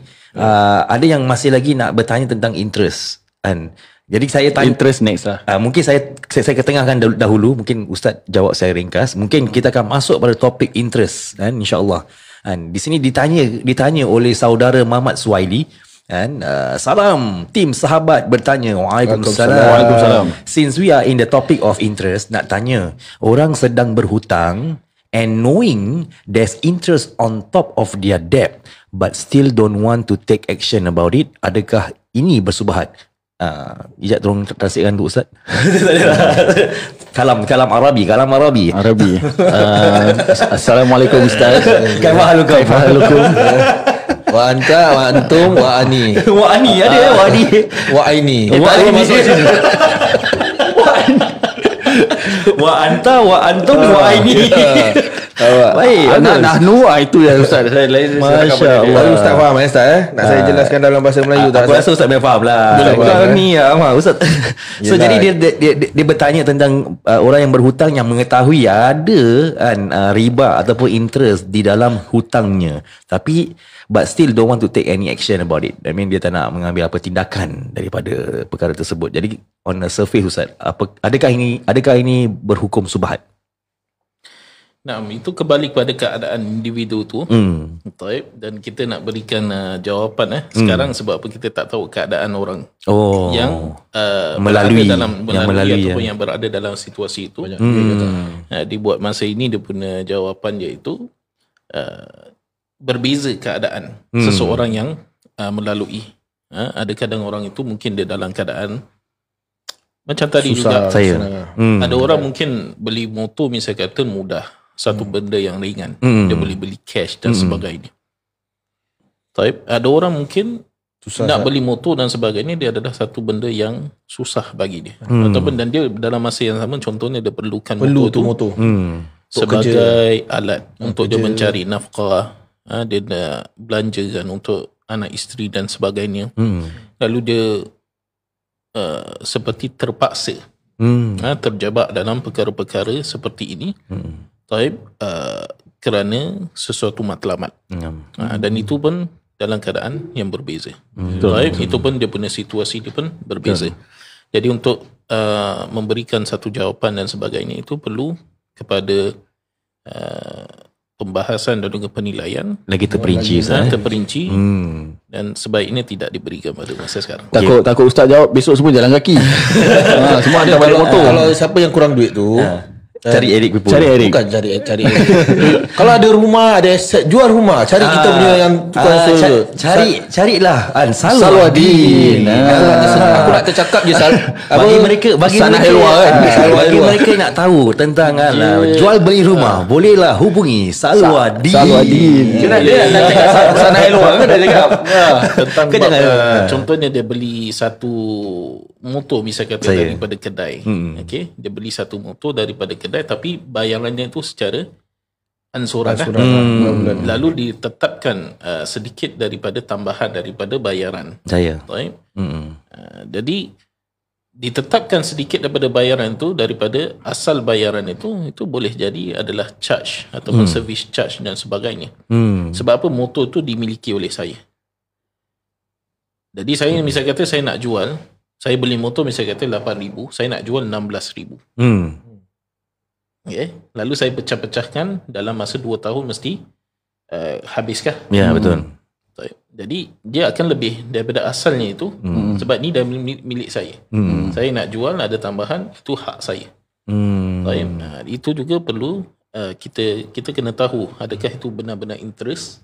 Ada yang masih lagi nak bertanya tentang interest kan. Jadi saya tanya Interest next lah. mungkin saya ketengahkan dahulu, mungkin Ustaz jawab saya ringkas. Mungkin kita akan masuk pada topik interest kan, insya-Allah. Kan di sini ditanya oleh saudara Muhammad Suwaili kan. Salam tim sahabat bertanya. Waalaikumsalam. Since we are in the topic of interest, nak tanya, orang sedang berhutang and knowing there's interest on top of their debt but still don't want to take action about it, adakah ini bersubhat? Ijat tolong translatekan tu Ustaz. Kalam Arabi. Assalamualaikum Ustaz. Kaifahalukum? Wa anta, wa antum, wa ani. Wa ani ada wa ani. Wa aini. Wa anta wa antum wa aini. Baik, Nahnu itu yang Ustaz. Masya Allah. Baru Ustaz faham Ustaz nak saya jelaskan dalam bahasa Melayu tak? Aku rasa Ustaz memang faham lah. Kau ni Ustaz. So jadi dia bertanya tentang orang yang berhutang yang mengetahui ada kan riba ataupun interest di dalam hutangnya, tapi but still don't want to take any action about it. I mean dia tak nak mengambil apa tindakan daripada perkara tersebut. Jadi on the surface Ustaz, adakah ini berhukum subhat? Nah, itu kembali kepada keadaan individu tu. Dan kita nak berikan jawapan sekarang sebab apa kita tak tahu keadaan orang yang melalui ataupun yang berada dalam situasi itu. Dibuat masa ini dia punya jawapan iaitu berbeza keadaan seseorang yang melalui. Ada kadang orang itu mungkin dia dalam keadaan macam tadi juga. Ada orang mungkin beli motor misalnya kata mudah, satu benda yang ringan, dia boleh beli cash dan sebagainya. Tapi ada orang mungkin susah nak beli motor dan sebagainya, dia adalah satu benda yang susah bagi dia. Ataupun dan dia dalam masa yang sama, contohnya dia perlukan motor sebagai alat untuk dia mencari nafkah, dia nak belanjakan untuk anak isteri dan sebagainya. Lalu dia seperti terpaksa terjebak dalam perkara-perkara seperti ini. Kerana sesuatu matlamat. Dan itu pun dalam keadaan yang berbeza. Itu pun dia punya situasi dia pun berbeza. Jadi untuk memberikan satu jawapan dan sebagainya itu perlu kepada pembahasan dan juga penilaian lagi terperinci, terperinci dan sebaiknya tidak diberikan pada masa sekarang. Takut ustaz jawab besok semua jalan kaki. Semua hantar balik motor. Kalau siapa yang kurang duit tu, cari Eric People. Cari Eric. Bukan cari Eric. Kalau ada rumah, ada aset, jual rumah. Cari kita punya yang tukang carilah Salwadin. Aku nak tercakap je bagi mereka nak tahu tentang jual beli rumah, bolehlah hubungi Salwadin. Kenapa dia nak cakap Sana Elwar kan dah cakap tentang contohnya dia beli satu motor misalnya kata daripada kedai. Okey, dia beli satu motor daripada kedai tapi bayarannya itu secara ansuran. Lalu ditetapkan sedikit daripada tambahan daripada bayaran. Baik. Jadi ditetapkan sedikit daripada bayaran itu daripada asal bayaran itu boleh jadi adalah charge ataupun service charge dan sebagainya. Sebab apa? Motor itu dimiliki oleh saya. Jadi saya misalnya kata saya nak jual, saya beli motor misalnya kata 8,000, saya nak jual 16,000. Okay. Lalu saya pecah-pecahkan dalam masa 2 tahun mesti habiskah? Ya, betul. Jadi dia akan lebih daripada asalnya itu sebab ni dah milik saya. Saya nak jual ada tambahan, itu hak saya. Itu juga perlu kita kena tahu adakah itu benar-benar interest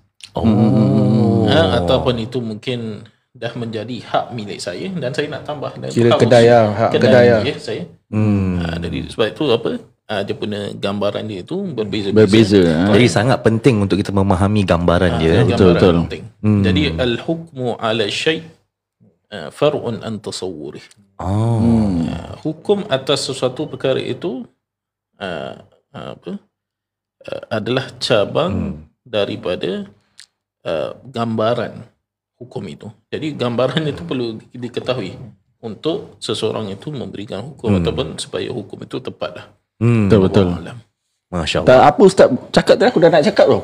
ataupun itu mungkin dah menjadi hak milik saya dan saya nak tambah dan kira hak kedai saya. Jadi sebab itu dia punya gambaran dia itu berbeza. Jadi sangat penting untuk kita memahami gambaran dia. Betul. Jadi al-hukmu ala syai' far'un an tasawwurih. Hukum atas sesuatu perkara itu adalah cabang daripada gambaran hukum itu. Jadi gambaran itu perlu diketahui untuk seseorang itu memberikan hukum ataupun supaya hukum itu tepatlah. Betul. Masya Allah. Apa ustaz cakap tadi aku dah nak cakap tu.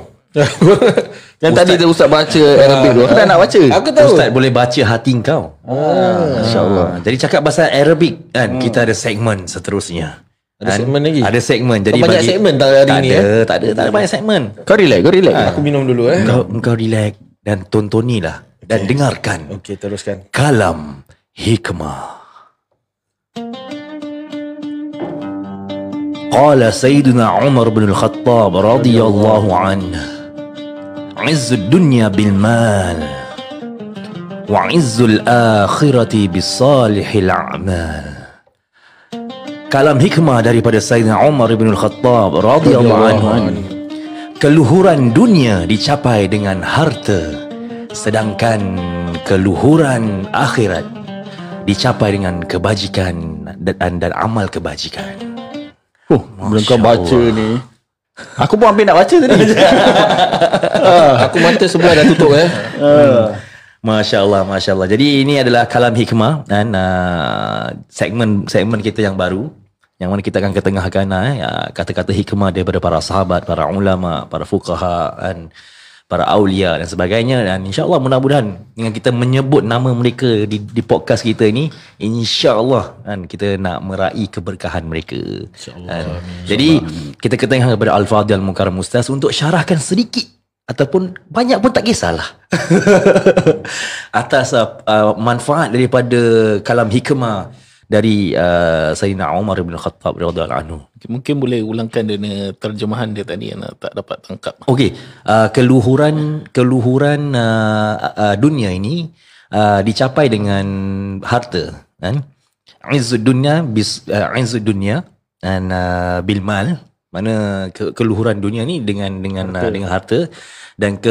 Yang tadi tu ustaz baca Arabic tu. Aku dah nak baca. Aku tahu. Ustaz boleh baca hati kau. Masya Allah. Jadi cakap bahasa Arabic kan, kita ada segmen seterusnya. Ada segmen lagi? Ada segmen. Jadi banyak segmen hari ni. Tak ada banyak segmen. Kau relax. Aku minum dulu Kau relax dan tontonilah dan dengarkan. Okey, teruskan. Kalam Hikmah. Qala Sayyidina Umar bin Al-Khattab radhiyallahu anhu, "Izzud dunya bil mal wa izzul akhirati bis salihil a'mal." Kalam hikmah daripada Sayyidina Umar bin Al-Khattab radhiyallahu anhu. Keluhuran dunia dicapai dengan harta, sedangkan keluhuran akhirat dicapai dengan kebajikan dan amal kebajikan. Belum kau baca ni. Aku pun hampir nak baca tadi. Aku mata sebelah dah tutup Masya Allah. Jadi ini adalah kalam hikmah dan segmen kita yang baru, yang mana kita akan ketengahkan kata-kata hikmah daripada para sahabat, para ulama, para fuqaha dan para aulia dan sebagainya. Dan insya-Allah mudah-mudahan dengan kita menyebut nama mereka di podcast kita ini, insya-Allah kan kita nak meraih keberkahan mereka. Insya-Allah. Jadi kita ketengah kepada Al-Fadhil Mukarram Ustaz untuk syarahkan sedikit ataupun banyak pun tak kisahlah atas manfaat daripada kalam hikmah dari Sayyidina Umar bin Khattab radhiyallahu anhu. Mungkin boleh ulangkan dia terjemahan dia tadi yang tak dapat tangkap. Okey, keluhuran dunia ini dicapai dengan harta, kan? Izzud dunya dan bil mal, mana keluhuran dunia ni dengan harta, dan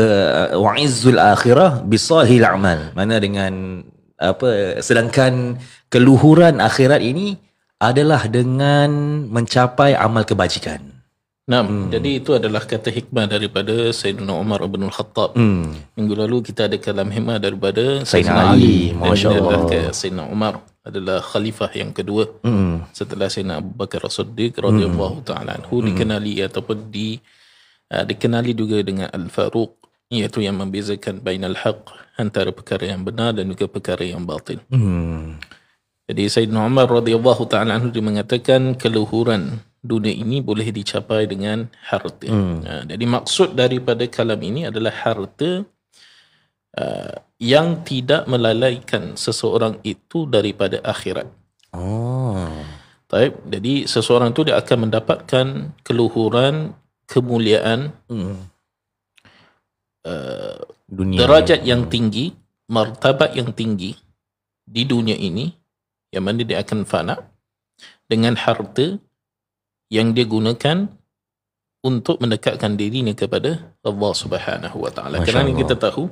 wa izzul akhirah bisalihil a'mal, mana dengan sedangkan keluhuran akhirat ini adalah dengan mencapai amal kebajikan. Jadi itu adalah kata hikmah daripada Sayyidina Umar bin Khattab. Minggu lalu kita ada kalam hikmah daripada Sayyidina Ali, masya-Allah. Sayyidina Umar adalah khalifah yang kedua setelah Sayyidina Abu Bakar As-Siddiq radhiyallahu ta'ala anhu, dikenali ataupun dikenali juga dengan Al-Faruq, iaitu yang membezakan bainal haq, antara perkara yang benar dan juga perkara yang batil. Jadi Sayyidina Umar radhiyallahu ta'ala anhu dia mengatakan keluhuran dunia ini boleh dicapai dengan harta. Jadi maksud daripada kalam ini adalah harta yang tidak melalaikan seseorang itu daripada akhirat. Baik, jadi seseorang itu dia akan mendapatkan keluhuran, kemuliaan, dunia, derajat yang tinggi, martabat yang tinggi di dunia ini, yang mana dia akan fana dengan harta yang dia gunakan untuk mendekatkan dirinya kepada Allah Subhanahu wa taala. Kerana kita tahu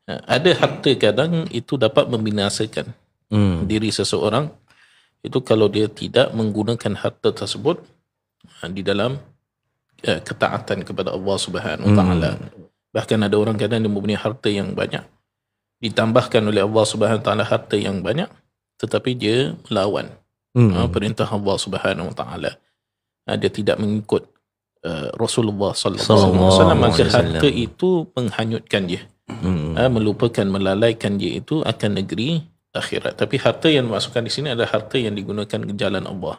ada harta kadang itu dapat membinasakan diri seseorang itu kalau dia tidak menggunakan harta tersebut di dalam ketaatan kepada Allah Subhanahu wa taala. Bahkan ada orang kadang dia mempunyai harta yang banyak, ditambahkan oleh Allah Subhanahu wa taala harta yang banyak, tetapi dia melawan perintah Allah Subhanahu wa taala. Dia tidak mengikut Rasulullah sallallahu alaihi wasallam, maka harta itu menghanyutkan dia, melupakan, melalaikan dia itu akan negeri akhirat. Tapi harta yang dimasukkan di sini adalah harta yang digunakan ke jalan Allah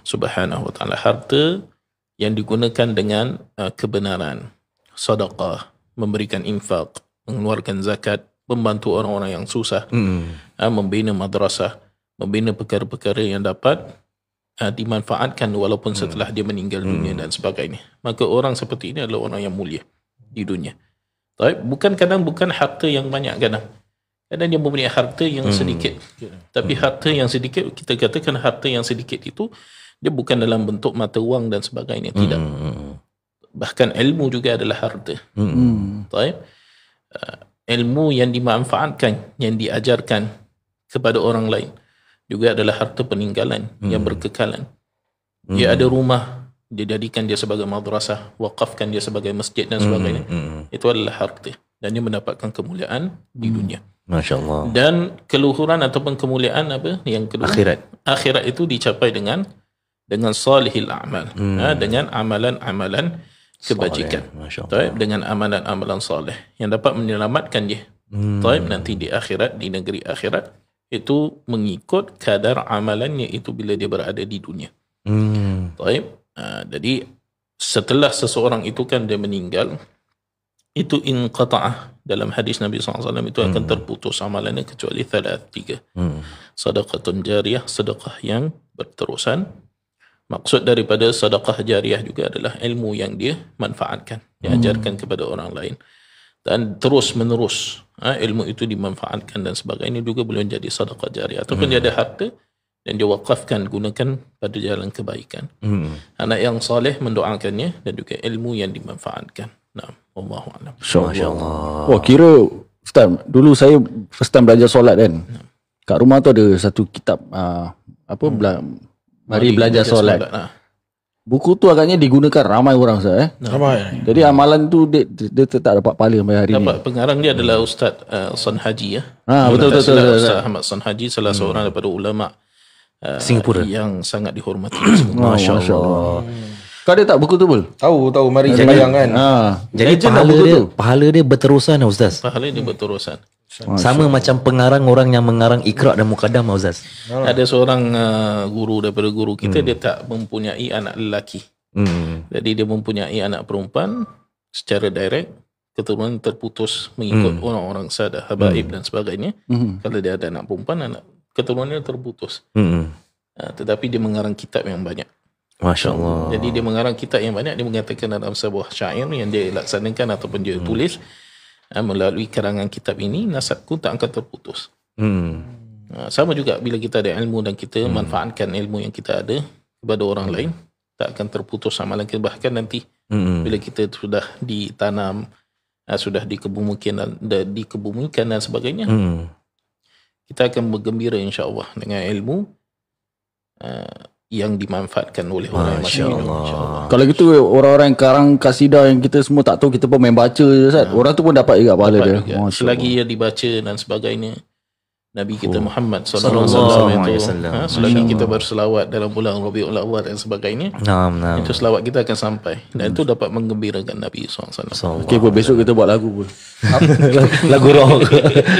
Subhanahu wa taala, harta yang digunakan dengan kebenaran, sedekah, memberikan infak, mengeluarkan zakat, membantu orang-orang yang susah, membina madrasah, membina perkara-perkara yang dapat dimanfaatkan walaupun setelah dia meninggal dunia dan sebagainya. Maka orang seperti ini adalah orang yang mulia di dunia. Bukan harta yang banyak, kadang dia mempunyai harta yang sedikit. Tapi harta yang sedikit, kita katakan harta yang sedikit itu dia bukan dalam bentuk mata wang dan sebagainya, tidak. Bahkan ilmu juga adalah harta. Ilmu yang dimanfaatkan, yang diajarkan kepada orang lain juga adalah harta peninggalan yang berkekalan. Dia ada rumah, dia jadikan dia sebagai madrasah, wakafkan dia sebagai masjid dan sebagainya. Itu adalah harta, dan dia mendapatkan kemuliaan di dunia. Masya-Allah. Dan keluhuran ataupun kemuliaan apa yang kedua? Akhirat itu dicapai dengan salihil a'mal, dengan amalan-amalan kebajikan. Dengan amalan-amalan salih yang dapat menyelamatkan dia. Nanti di akhirat, di negeri akhirat, itu mengikut kadar amalannya itu bila dia berada di dunia. Jadi setelah seseorang itu kan dia meninggal, itu inqata'ah, dalam hadis Nabi SAW itu akan terputus amalannya kecuali 3. Sedekahun jariyah, sedekah yang berterusan. Maksud daripada sedekah jariyah juga adalah ilmu yang dia manfaatkan, diajarkan kepada orang lain, dan terus menerus ilmu itu dimanfaatkan dan sebagainya, juga boleh menjadi sedekah jariyah. Ataupun dia ada harta dan dia wakafkan, gunakan pada jalan kebaikan. Anak yang soleh mendoakannya, dan juga ilmu yang dimanfaatkan. Wallahu a'lam. Masya-Allah. Wah, kira Ustaz, dulu saya first time belajar solat kan. Kat rumah tu ada satu kitab Mari belajar solat. Buku tu agaknya digunakan ramai orang, Ustaz. Ramai. Jadi amalan tu dia tak dapat pahala sampai hari ni. Dapat. Pengarang dia adalah Ustaz San Haji. Betul. Ustaz Ahmad San Haji, salah seorang daripada ulama Singapura yang sangat dihormati. Masya-Allah. Kau ada tak buku tu, Bul? Tahu mari sembahyang kan. Jadi pahala dia berterusan, Ustaz. Pahala dia berterusan. Sama macam pengarang, orang yang mengarang Iqra dan Muqaddam, Ustaz. Ada seorang guru daripada guru kita, dia tak mempunyai anak lelaki. Jadi dia mempunyai anak perempuan secara direct, keturunan terputus mengikut orang-orang sadah, habaib dan sebagainya. Kalau dia ada anak perempuan, anak keturunannya terputus. Tetapi dia mengarang kitab yang banyak. Masya Allah. Jadi dia mengarang kitab yang banyak. Dia mengatakan dalam sebuah syair yang dia laksanakan ataupun dia tulis, melalui karangan kitab ini, nasabku tak akan terputus. Sama juga bila kita ada ilmu dan kita manfaatkan ilmu yang kita ada kepada orang lain, tak akan terputus amalan kita. Bahkan nanti bila kita sudah ditanam, sudah dikebumikan dan sebagainya, kita akan bergembira insya-Allah dengan ilmu yang dimanfaatkan oleh orang yang masya-Allah. Kalau gitu orang-orang yang karang kasidah yang kita semua tak tahu, kita pun main baca je Ustaz. Orang tu pun dapat juga pahala dia. Selagi ia dibaca dan sebagainya, Nabi kita Muhammad sallallahu alaihi wasallam, selagi kita berselawat dalam bulan Rabiul Awwal dan sebagainya, itu selawat kita akan sampai dan itu dapat menggembirakan Nabi SAW. Okey, besok kita buat lagu pun. Lagu rock.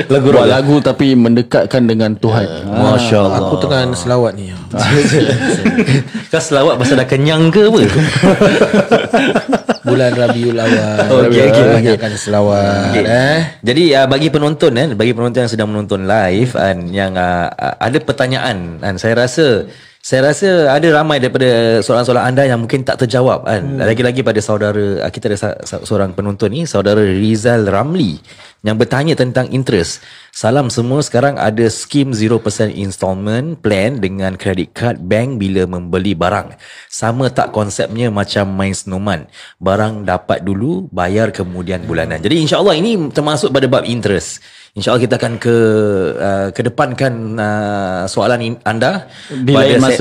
Buat lagu tapi mendekatkan dengan Tuhan. Masya Allah. Aku tengah selawat ni. Kau selawat pasal dah kenyang ke apa? Bulan Rabiul Awal. Banyakkan selawat. Jadi bagi penonton yang sedang menonton live yang ada pertanyaan, saya rasa ada ramai daripada soalan-soalan anda yang mungkin tak terjawab lagi-lagi pada saudara kita, ada seorang penonton ni, saudara Rizal Ramli, yang bertanya tentang interest. Salam semua, sekarang ada skim 0% installment plan dengan credit card bank bila membeli barang. Sama tak konsepnya macam main Snowman? Barang dapat dulu, bayar kemudian bulanan. Jadi insya-Allah ini termasuk pada bab interest. InsyaAllah kita akan kedepankan soalan anda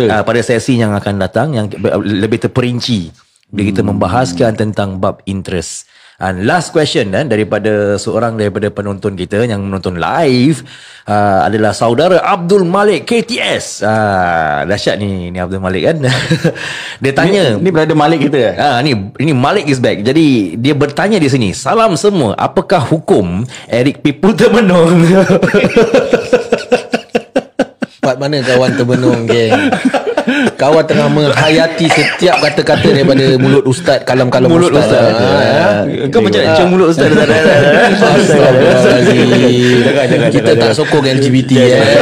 pada sesi yang akan datang, yang lebih terperinci bila kita membahaskan tentang bab interest. And last question daripada penonton kita yang menonton live adalah saudara Abdul Malik KTS. Dahsyat ni Abdul Malik kan. Dia tanya, ni brother Malik kita ini Malik is back. Jadi dia bertanya di sini, salam semua, apakah hukum Eric People termenung? Buat mana kawan termenung, geng? Kawan tengah menghayati setiap kata-kata daripada mulut ustaz, kalam-kalam mulut ustaz. Kau macam nak cium mulut ustaz. Kita tak sokong LGBT.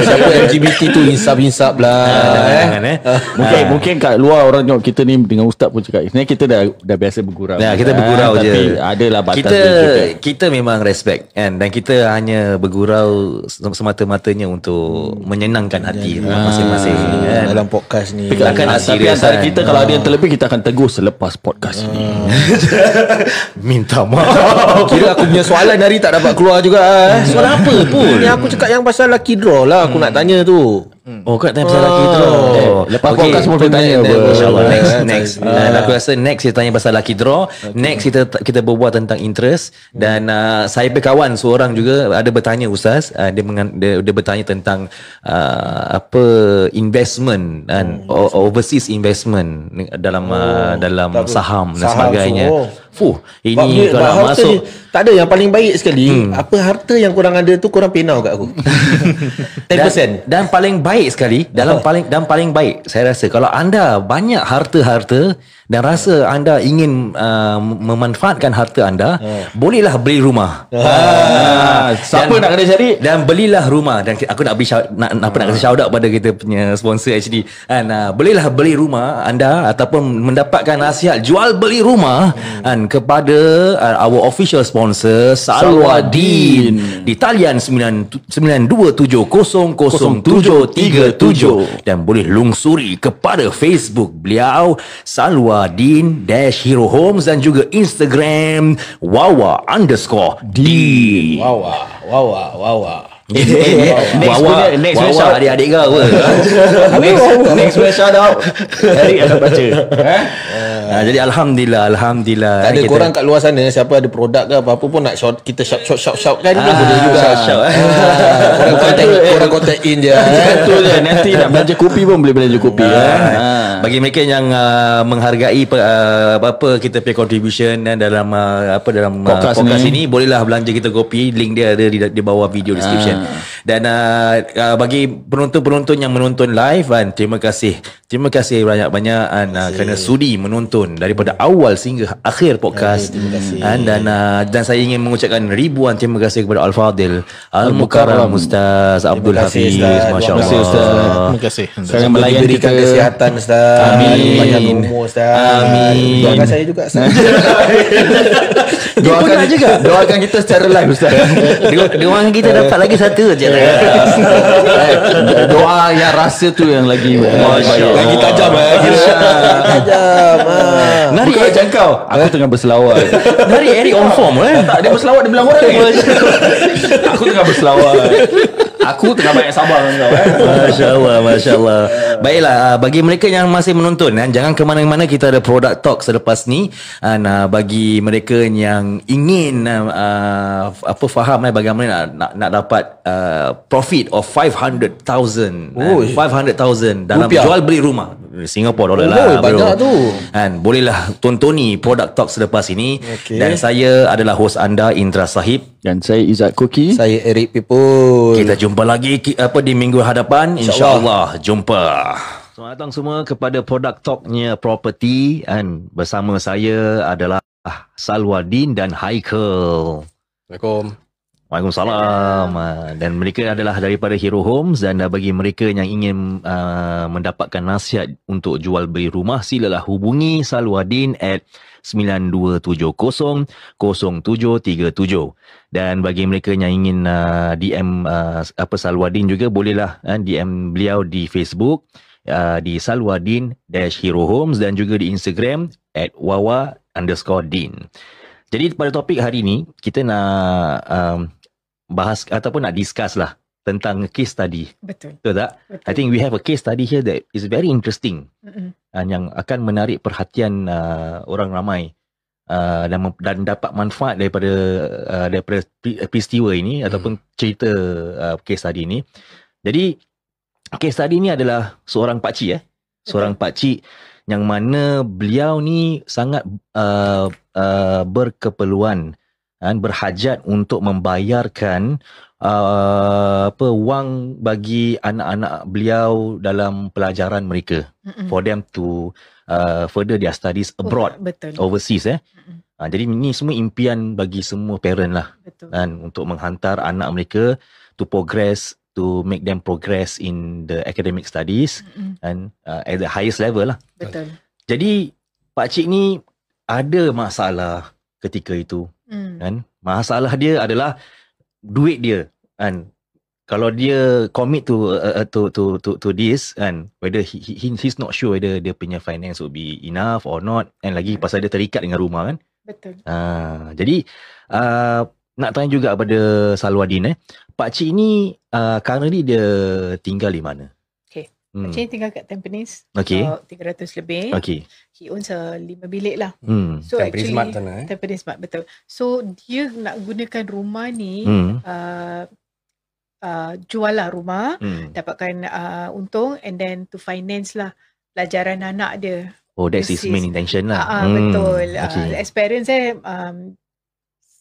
Siapa LGBT tu insaf-insaf lah. Mungkin kat luar orang tengok kita ni dengan ustaz pun cakap, sebenarnya kita dah biasa bergurau. Kita bergurau je. Tapi adalah batas kita memang respect dan kita hanya bergurau semata-matanya untuk menyenangkan hati masing-masing dalam podcast ni. Tapi antara kita kalau ada yang terlebih, kita akan tegur selepas podcast ni. Minta maaf. Kira aku punya soalan hari tak dapat keluar juga. Soalan apa pun? Ni aku cakap yang pasal lucky draw lah. Aku nak tanya tu. Oh, kau nak tanya pasal lucky draw. Lepas podcast semua boleh tanya. InsyaAllah next. Aku rasa next kita tanya pasal lucky draw. Next kita berbual tentang interest. Dan saya berkawan seorang juga ada bertanya Ustaz, dia bertanya tentang investment dan overseas investment dalam saham dan sebagainya. Ini kalau masuk tak ada yang paling baik sekali. Apa harta yang korang ada tu korang penau kat aku. 10%. Dan paling baik sekali paling baik saya rasa, kalau anda banyak harta dan rasa anda ingin memanfaatkan harta anda, bolehlah beli rumah. Siapa nak kena cari? Dan belilah rumah. Dan aku nak kasi shout out pada kita punya sponsor HD. Bolehlah beli rumah anda ataupun mendapatkan nasihat jual beli rumah kepada our official sponsor Salwadin di talian 92700737 dan boleh lungsuri kepada Facebook beliau Salwadin-Hero Homes dan juga Instagram Wawa_D. Wawa. Next Wawa adik-adik kau apa? Next shout out Eric akan baca. Jadi Alhamdulillah. Tak ada korang kat luar sana, siapa ada produk ke apa-apa pun nak kita shout kan, boleh juga. Korang contact in je. Betul je. Nanti nak belanja kopi pun boleh belanja kopi. Bagi mereka yang menghargai kita punya contribution dalam podcast ini, bolehlah belanja kita kopi. Link dia ada di bawah video description. Dan bagi penonton-penonton yang menonton live, terima kasih banyak-banyak kerana sudi menonton menonton daripada awal sehingga akhir podcast. Dan saya ingin mengucapkan ribuan terima kasih kepada Al-Fadil Al-Mukarram Ustaz Abdul Hafiz. Masya-Allah Ustaz. Terima kasih. Saya melayan kita kesihatan Ustaz. Amin. Panjang umur Ustaz. Amin. Doakan saya juga Ustaz. Doakan kita secara live Ustaz. Doakan kita dapat lagi satu je. Doa yang rasa tu yang lagi Lagi tajam tajam. Nari Bukan macam kau. Aku tengah berselawat. Nari Eric on form Tak, dia berselawat dia bilang orang ni. Aku tengah berselawat. Aku tengah banyak sabar dengan kau. Masya Allah. Baiklah, bagi mereka yang masih menonton, jangan ke mana-mana, kita ada product talk selepas ni. Bagi mereka yang ingin faham bagaimana nak dapat profit of 500,000 dalam Rupiah. jual beli rumah Singapore dollar lah bro. Banyak tu. Bolehlah tontoni product talk selepas ini. Okay. Dan saya adalah host anda Indra Sahib. Dan saya Izzat Koki. Saya Eric Pipul. Kita jumpa lagi di minggu hadapan, insya-Allah. Jumpa. Selamat datang semua kepada Product Talknya Property, dan bersama saya adalah Salwadin dan Haikal. Assalamualaikum. Waalaikumsalam. Dan mereka adalah daripada Hero Homes, dan bagi mereka yang ingin mendapatkan nasihat untuk jual beli rumah, silalah hubungi Salwadin at 92700737. Dan bagi mereka yang ingin DM Salwadin juga, bolehlah DM beliau di Facebook di Salwadin-Hero Homes, dan juga di Instagram at wawa_din. Jadi pada topik hari ni kita nak bahas ataupun nak discuss lah tentang case study. Betul. Betul tak? Betul. I think we have a case study here that is very interesting. Yang akan menarik perhatian orang ramai dan dapat manfaat daripada peristiwa ini ataupun cerita case study ini. Jadi case study ni adalah seorang pakcik seorang pakcik yang mana beliau ni sangat berkeperluan berhajat untuk membayarkan wang bagi anak-anak beliau dalam pelajaran mereka, for them to further their studies abroad, overseas. Jadi ini semua impian bagi semua parent lah, untuk menghantar anak mereka to progress, to make them progress in the academic studies and at the highest level lah. Betul. Jadi pakcik ni ada masalah ketika itu. Masalah dia adalah duit dia. Kalau dia commit to this, whether he's not sure whether dia punya finance will be enough or not, lagi pasal dia terikat dengan rumah kan. Betul. Jadi nak tanya juga kepada Salwadin, pakcik ni currently dia tinggal di mana? Pakcik tinggal kat Tampines. Okay. 300 lebih. Okay. He owns 5 bilik lah. So Tampines actually Smart sana, Tampines Smart, betul. So dia nak gunakan rumah ni jual lah rumah, dapatkan untung, and then to finance lah pelajaran anak dia. Oh, that's his main intention lah. Betul. Okay. Experience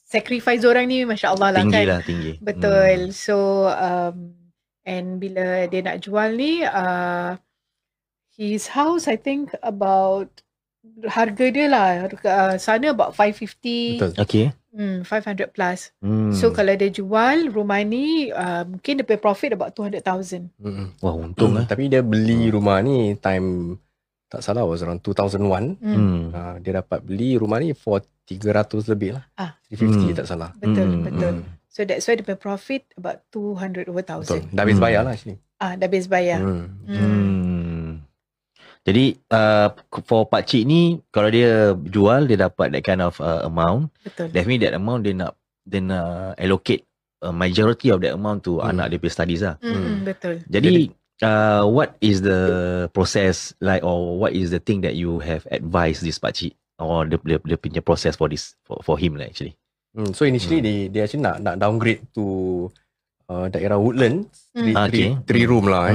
sacrifice orang ni Masya Allah lah, tinggi kan. lah, tinggi. Betul. So and bila dia nak jual ni, his house I think about, harga dia lah sana about 550. Betul. Okay. 500 plus. So kalau dia jual rumah ni, mungkin dia punya profit about 200,000. Wah, untung lah. Tapi dia beli rumah ni time, tak salah, was around 2001. Dia dapat beli rumah ni for 300 lebih lah. 350 tak salah. Betul, betul. So that's why dia punya profit about 200 over Betul. 1,000. Dah habis bayar lah actually. Dah habis bayar. Jadi for pakcik ni, kalau dia jual, dia dapat that kind of amount. Betul. Definitely that amount dia nak allocate a majority of that amount to anak dia punya studies lah. Betul. Jadi what is the process like, or what is the thing that you have advised this pakcik, or dia punya process for this for him lah actually? So initially dia actually nak downgrade to daerah Woodlands, 3 room lah.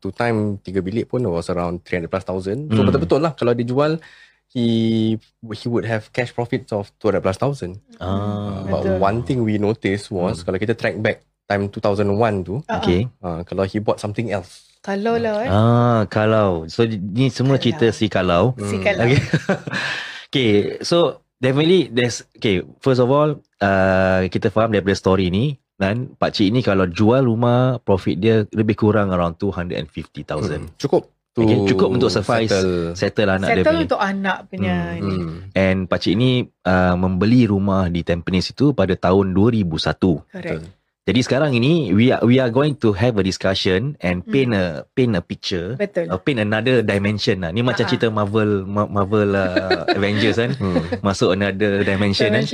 To time 3 bilik pun was around 300 plus thousand. So betul-betul lah kalau dijual, he would have cash profits of 200 plus thousand. But one thing we noticed was kalau kita track back time 2001 tu, kalau he bought something else, Kalau lah Kalau. So ni semua cerita si Kalau. Si Kalau. Okay, so definitely first of all kita faham daripada story ni, dan pakcik ni kalau jual rumah, profit dia lebih kurang around 250,000. Cukup Cukup untuk suffice settle anak dia Settle punya. untuk anak punya ni. And pakcik ni membeli rumah di Tampines itu pada tahun 2001. Correct. Jadi sekarang ini we are going to have a discussion and paint a picture. Betul. Paint another dimension lah. Ni macam cerita Marvel Avengers kan. Masuk another dimension kan.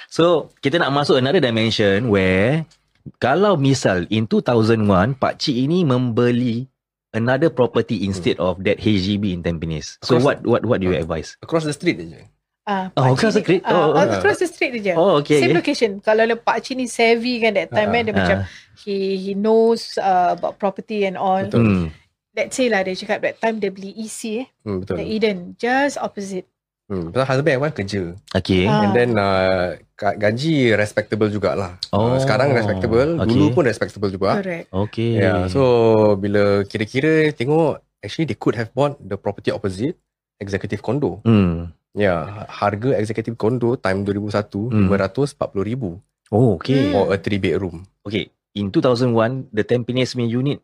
So kita nak masuk another dimension where kalau misal in 2001 pakcik ini membeli another property instead of that HDB in Tampines. So what do you advise? Across the street je. Across the street? Across the street je. Okay. Same location. Kalau pakcik ni savvy kan that time dia macam he knows about property and all. Let's say lah dia cakap that time dia beli EC Betul. the Eden just opposite. Pasal husband kan kerja. Okay. And then gaji respectable jugalah. Sekarang respectable, dulu pun respectable juga. Correct. Okay. Yeah, so bila kira-kira tengok, actually they could have bought the property opposite, executive condo. Ya, harga executive condo time 2001 540,000. Oh, okay. For a 3 bedroom. Okay, in 2001 the Tampines punya unit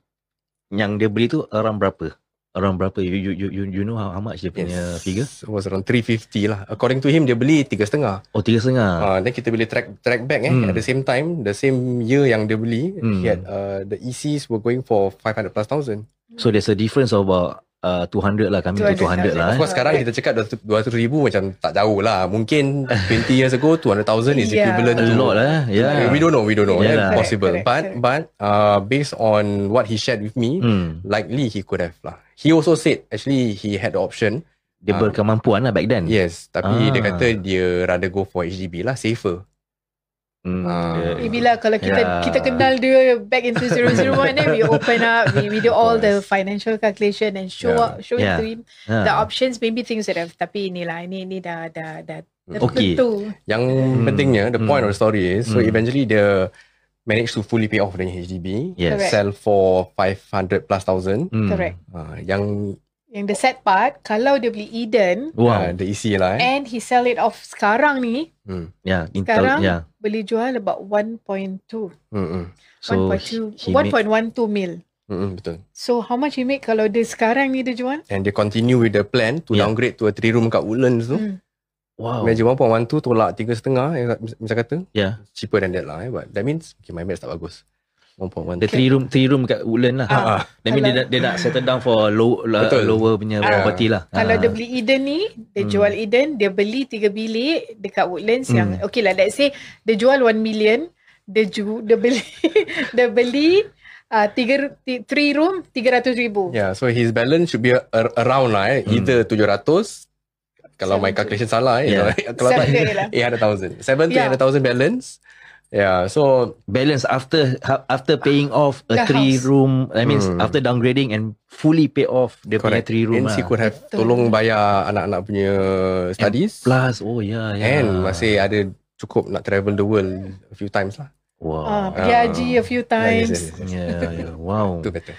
yang dia beli tu around berapa? Around berapa? You know how much dia punya figure? It was around 350 lah. According to him dia beli 3.5. Oh, 3.5. Then kita boleh track back at the same time, the same year yang dia beli, he had the ECs were going for 500 plus thousand. So there's a difference of about 200 lah, coming to 200 lah. Of course sekarang kita cakap 200,000 macam tak jauh lah. Mungkin 20 years ago 200,000 is equivalent A to lot lah. Yeah. We don't know. Yeah. Possible. Correct. But based on what he shared with me, likely he could have lah. He also said actually he had the option. Dia berkemampuan lah back then. Yes, tapi dia kata dia rather go for HDB lah, safer. Bila kalau kita kenal dia back into 001 then we open up, we do all the financial calculation and show it to him the options, maybe things that have, tapi inilah ini dah Okay. Yang pentingnya the point of the story is so eventually dia managed to fully pay off the HDB, sell for 500 plus thousand. Correct. Yang the sad part, kalau dia beli Eden, the EC lah, and he sell it off sekarang ni, sekarang boleh jual about 1.2. So 1.12 mil. Betul. So how much he make kalau dia sekarang ni dia jual? And they continue with the plan to downgrade to a 3 room kat Woodlands tu. Wow. Imagine 1.12 tolak 3.5 yang macam kata. Cheaper than that lah. But that means my maths tak bagus. 1.1. The 3 room kat Woodland lah. That mean dia nak settle down for lower punya property lah. Kalau dia beli Eden ni, dia jual Eden, dia beli 3 bilik dekat Woodlands yang okay lah, let's say dia jual 1 million, dia beli 3 room 300,000. Yeah, so his balance should be around lah, either 700 kalau my calculation salah kalau tak 800,000 700,000 balance. Yeah, so balance after paying off a 3 room, that means after downgrading and fully pay off the punya 3 room lah. And he could have tolong bayar anak-anak punya studies. And plus, and masih ada cukup nak travel the world a few times lah. Wow. Pergi haji a few times. Wow. Itu betul.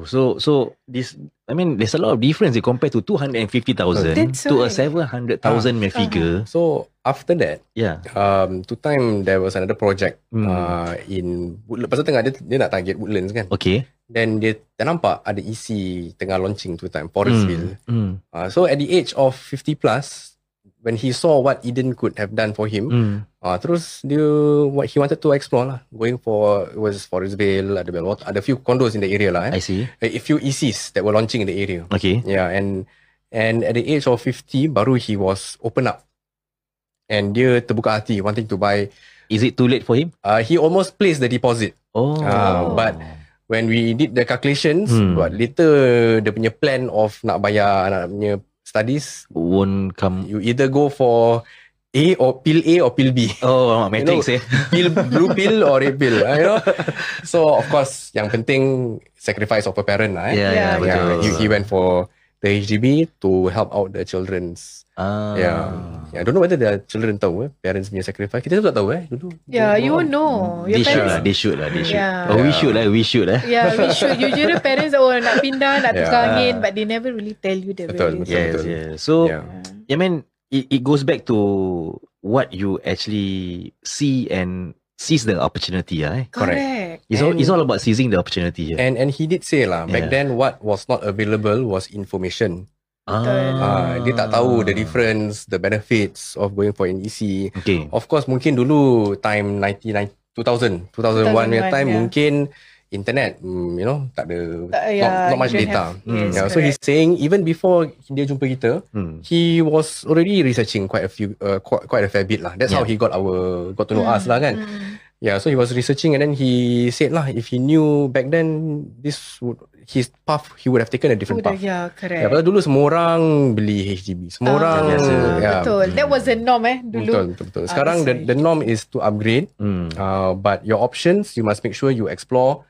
So this, I mean, there's a lot of difference compared to 250,000 to a 700,000 figure. So after that, two time there was another project in Woodlands. Pasal tengah dia nak target Woodlands kan. Okay. Then dia nampak ada EC tengah launching two time, Forestville. So at the age of 50 plus, when he saw what Eden could have done for him, terus what he wanted to explore lah, going for was Forestville, ada Bellwater, ada few condos in the area lah. I see. A few ECs that were launching in the area. Okay. Yeah, and at the age of 50, baru he was open up, and dia terbuka hati, wanting to buy. Is it too late for him? He almost placed the deposit. But when we did the calculations, but later dia punya plan of nak bayar anak punya studies won't come. You either go for A or pill B. Oh, matrix blue pill or red pill. So of course, yang penting sacrifice of a parent lah. Betul. He went for the HDB to help out the children's. I don't know whether the children tahu parents punya sacrifice. Kita tu tak tahu dulu. Yeah, you won't know. Your They should lah. Yeah. Oh, we should. Yeah, we should. Usually parents nak pindah, nak tukar angin, but they never really tell you the Betul. Yes. So, I mean, it goes back to what you actually see and seize the opportunity. Correct. It's all about seizing the opportunity. And he did say back then what was not available was information. Dia tak tahu the difference, the benefits of going for NEC. Okay. Of course, mungkin dulu time 2001 punya time, mungkin internet, tak ada, not much data. So he's saying even before dia jumpa kita, he was already researching quite a fair bit lah. That's how he got to know us lah kan. Yeah, so he was researching and then he said lah, if he knew back then his path, he would have taken a different path. Yeah, correct. Pasal dulu semua orang beli HDB. Semua orang. Betul. That was the norm dulu. Betul. Sekarang the norm is to upgrade. But your options, you must make sure you explore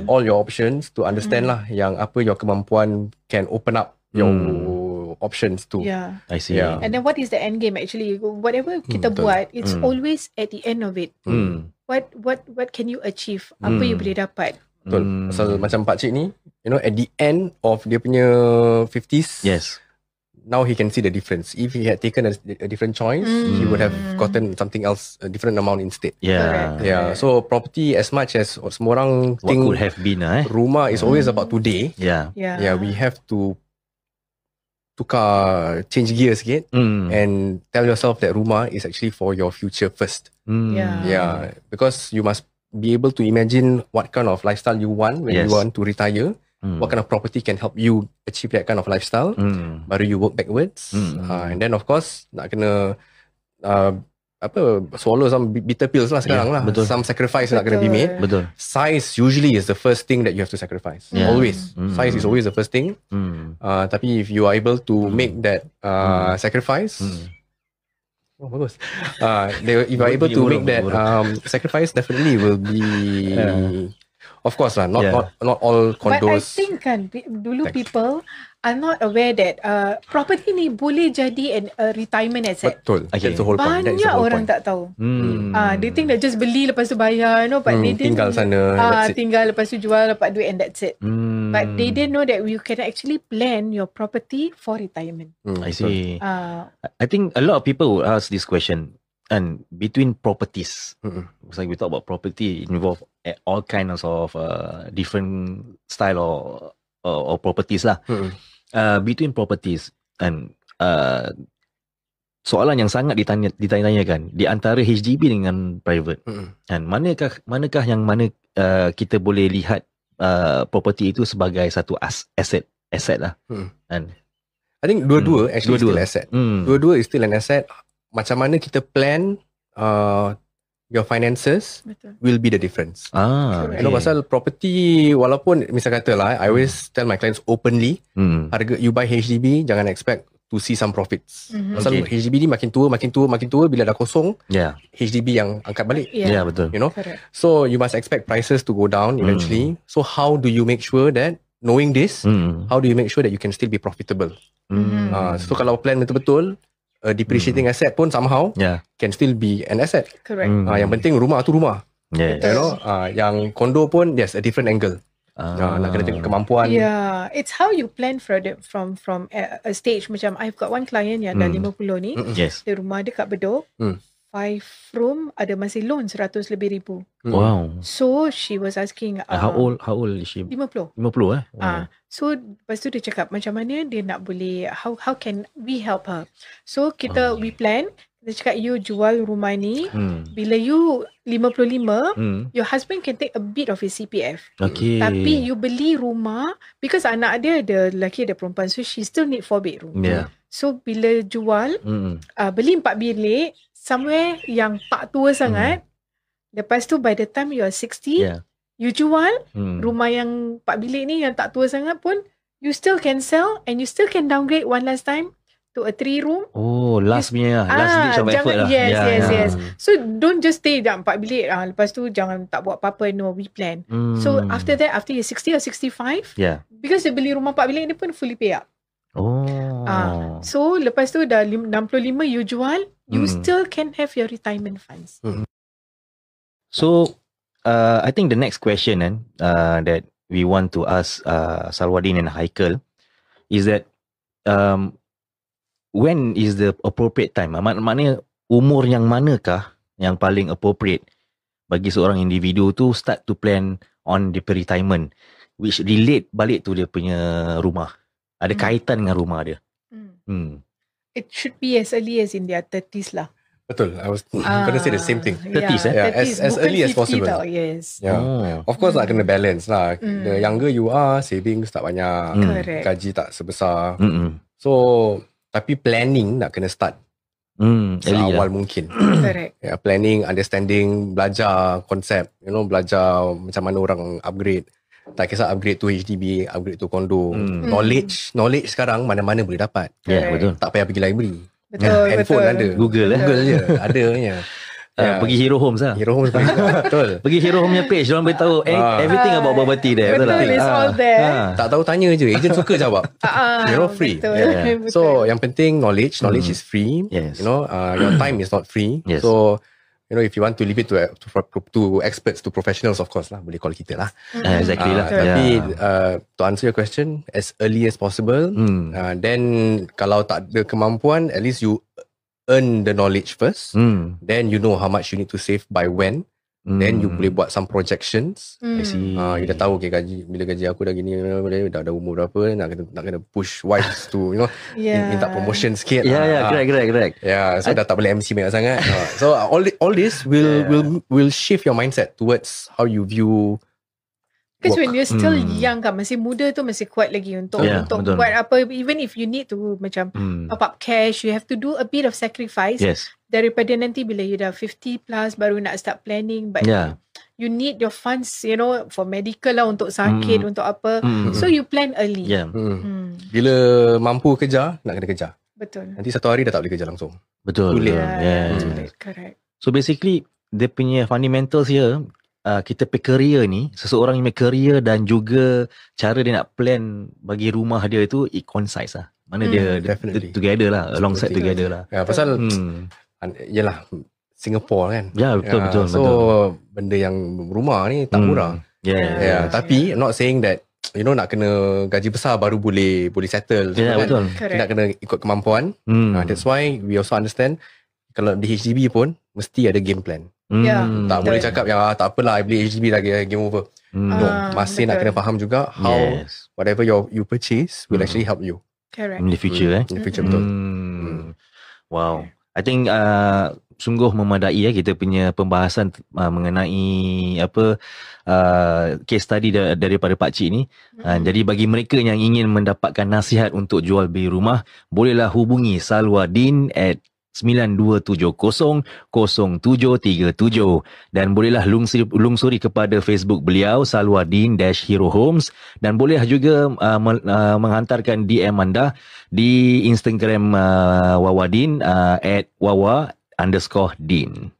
all your options to understand lah yang apa your kemampuan can open up your options too. Yeah. I see. Yeah. And then what is the end game actually? Whatever kita buat, it's always at the end of it. What can you achieve? Apa you boleh dapat? Betul. Pasal macam pakcik ni, at the end of dia punya 50s, now he can see the difference. If he had taken a different choice, he would have gotten something else, a different amount instead. Yeah. So property, as much as semua orang what think could have been, rumah is always about today. Yeah. We have to change gears sikit and tell yourself that rumah is actually for your future first. Yeah, because you must be able to imagine what kind of lifestyle you want when you want to retire. What kind of property can help you achieve that kind of lifestyle. Baru you work backwards. And then of course nak kena swallow some bitter pills lah sekarang lah. Betul. Some sacrifice nak kena be made. Betul. Size usually is the first thing that you have to sacrifice. Always. Size is always the first thing. Tapi if you are able to make that sacrifice, bagus. If you are able to make that sacrifice, definitely will be. Of course lah, not all condos. But I think dulu people are not aware that property ni boleh jadi a retirement asset. Betul. That's the whole point. That is the Banyak whole orang point. tak tahu. They think that just beli lepas tu bayar, but they didn't. Tinggal sana. That's it. Tinggal lepas tu jual dapat duit and that's it. But they didn't know that you can actually plan your property for retirement. I see. I think a lot of people will ask this question. And between properties, so we talk about property involve all kinds of different style or properties lah. Between properties and soalan yang sangat ditanyakan di antara HDB dengan private. And manakah yang kita boleh lihat property itu sebagai satu asset lah. And I think dua-dua actually still asset. Dua-dua is still an asset. Macam mana kita plan your finances will be the difference. Pasal property, walaupun misal kata lah, I always tell my clients openly, harga you buy HDB jangan expect to see some profits. Pasal HDB ni makin tua, bila dah kosong, HDB yang angkat balik. Betul. So you must expect prices to go down eventually. So how do you make sure that knowing this, how do you make sure that you can still be profitable? So kalau plan betul-betul, a depreciating asset pun somehow can still be an asset. Correct. Yang penting rumah tu rumah. Yes. Yang kondo pun there's a different angle. Nak kena tengok kemampuan. Yeah, it's how you plan from a stage. Macam I've got one client yang dah 50 ni. Yes. Dia rumah dia kat Bedok. 5 room ada masih loan 100 lebih ribu. Wow. So she was asking how old is she? 50. 50 So lepas tu dia cakap macam mana dia nak boleh how can we help her. So we plan, kita cakap you jual rumah ni, bila you 55, your husband can take a bit of his CPF. Okay. Tapi you beli rumah because anak dia ada lelaki ada perempuan, so she still need 4 bedroom. So bila jual, beli 4 bilik somewhere yang tak tua sangat. Lepas tu by the time you are 60, you jual rumah yang 4 bilik ni yang tak tua sangat pun, you still can sell and you still can downgrade one last time to a 3 room. Last ditch of effort lah. Yes. So don't just stay dalam 4 bilik. Lepas tu jangan tak buat apa-apa. No, we plan. So after that, after you're 60 or 65, because dia beli rumah 4 bilik ni pun fully pay up. So lepas tu dah 65 you jual, you still can have your retirement funds. So I think the next question that we want to ask Salwadin and Haikal is that when is the appropriate time? Maknanya umur yang manakah yang paling appropriate bagi seorang individu tu start to plan on the retirement, which relate balik to dia punya rumah. Ada kaitan dengan rumah dia. It should be as early as in their 30s lah. Betul. I was gonna say the same thing. 30s, Yeah, as early as possible. Tau, yes. Yeah. Of course lah kena balance lah. The younger you are, savings tak banyak, Correct. gaji tak sebesar. So, tapi planning nak kena start seawal mungkin. Correct. Planning, understanding, belajar konsep, belajar macam mana orang upgrade. Tak kisah upgrade to HDB, upgrade to condo. Knowledge sekarang mana-mana boleh dapat. Ya, betul. Tak payah pergi library. Betul. Handphone ada. Google je. Adanya. Pergi Hero Homes lah. Hero Homes betul. Pergi Hero Home punya page, diorang beritahu everything about property there. Betul, it's all there. Tak tahu tanya je. Agent suka jawab. Free. Betul. Betul. So yang penting knowledge is free. Yes. Your time is not free. Yes. So if you want to leave it to experts, to professionals, of course lah, boleh call kita lah. Exactly lah. Tapi to answer your question, as early as possible. Then kalau tak ada kemampuan, at least you earn the knowledge first. Then you know how much you need to save by when. Then you boleh buat some projections. I see. You dah tahu bila gaji aku dah gini, dah umur berapa, nak kena push wives to minta promotion sikit. Correct. So dah tak boleh MC banyak sangat. So all this will shift your mindset towards how you view Because work. when you're still young kan, masih muda tu masih kuat lagi untuk betul. buat apa. Even if you need to macam top up cash, you have to do a bit of sacrifice. Yes. Daripada nanti bila you dah 50 plus baru nak start planning. But you need your funds, for medical lah, untuk sakit, untuk apa. So you plan early. Bila mampu kejar, nak kena kejar. Betul. Nanti satu hari dah tak boleh kejar langsung. Betul. Correct. So basically, dia punya fundamentals here, kita punya career ni, seseorang yang punya career dan juga cara dia nak plan bagi rumah dia tu, it concise lah. Mana dia together lah, alongside together lah. Pasal yelah, Singapore kan. Betul. So benda yang rumah ni tak murah. Tapi I'm not saying that nak kena gaji besar baru boleh settle. Betul. Nak kena ikut kemampuan. That's why we also understand kalau di HDB pun mesti ada game plan. Tak boleh cakap tak apalah, I beli HDB lagi, game over. Masih nak kena faham juga how whatever you purchase will actually help you Correct. in the future. in the future. Betul. Wow. I think sungguh memadai kita punya pembahasan mengenai case study daripada Pakcik ni. Jadi bagi mereka yang ingin mendapatkan nasihat untuk jual beli rumah, bolehlah hubungi Salwadin at 92700737 dan bolehlah lungsuri kepada Facebook beliau Salwadin-Hero Homes, dan boleh juga menghantarkan DM anda di Instagram Wawadin at wawa_din.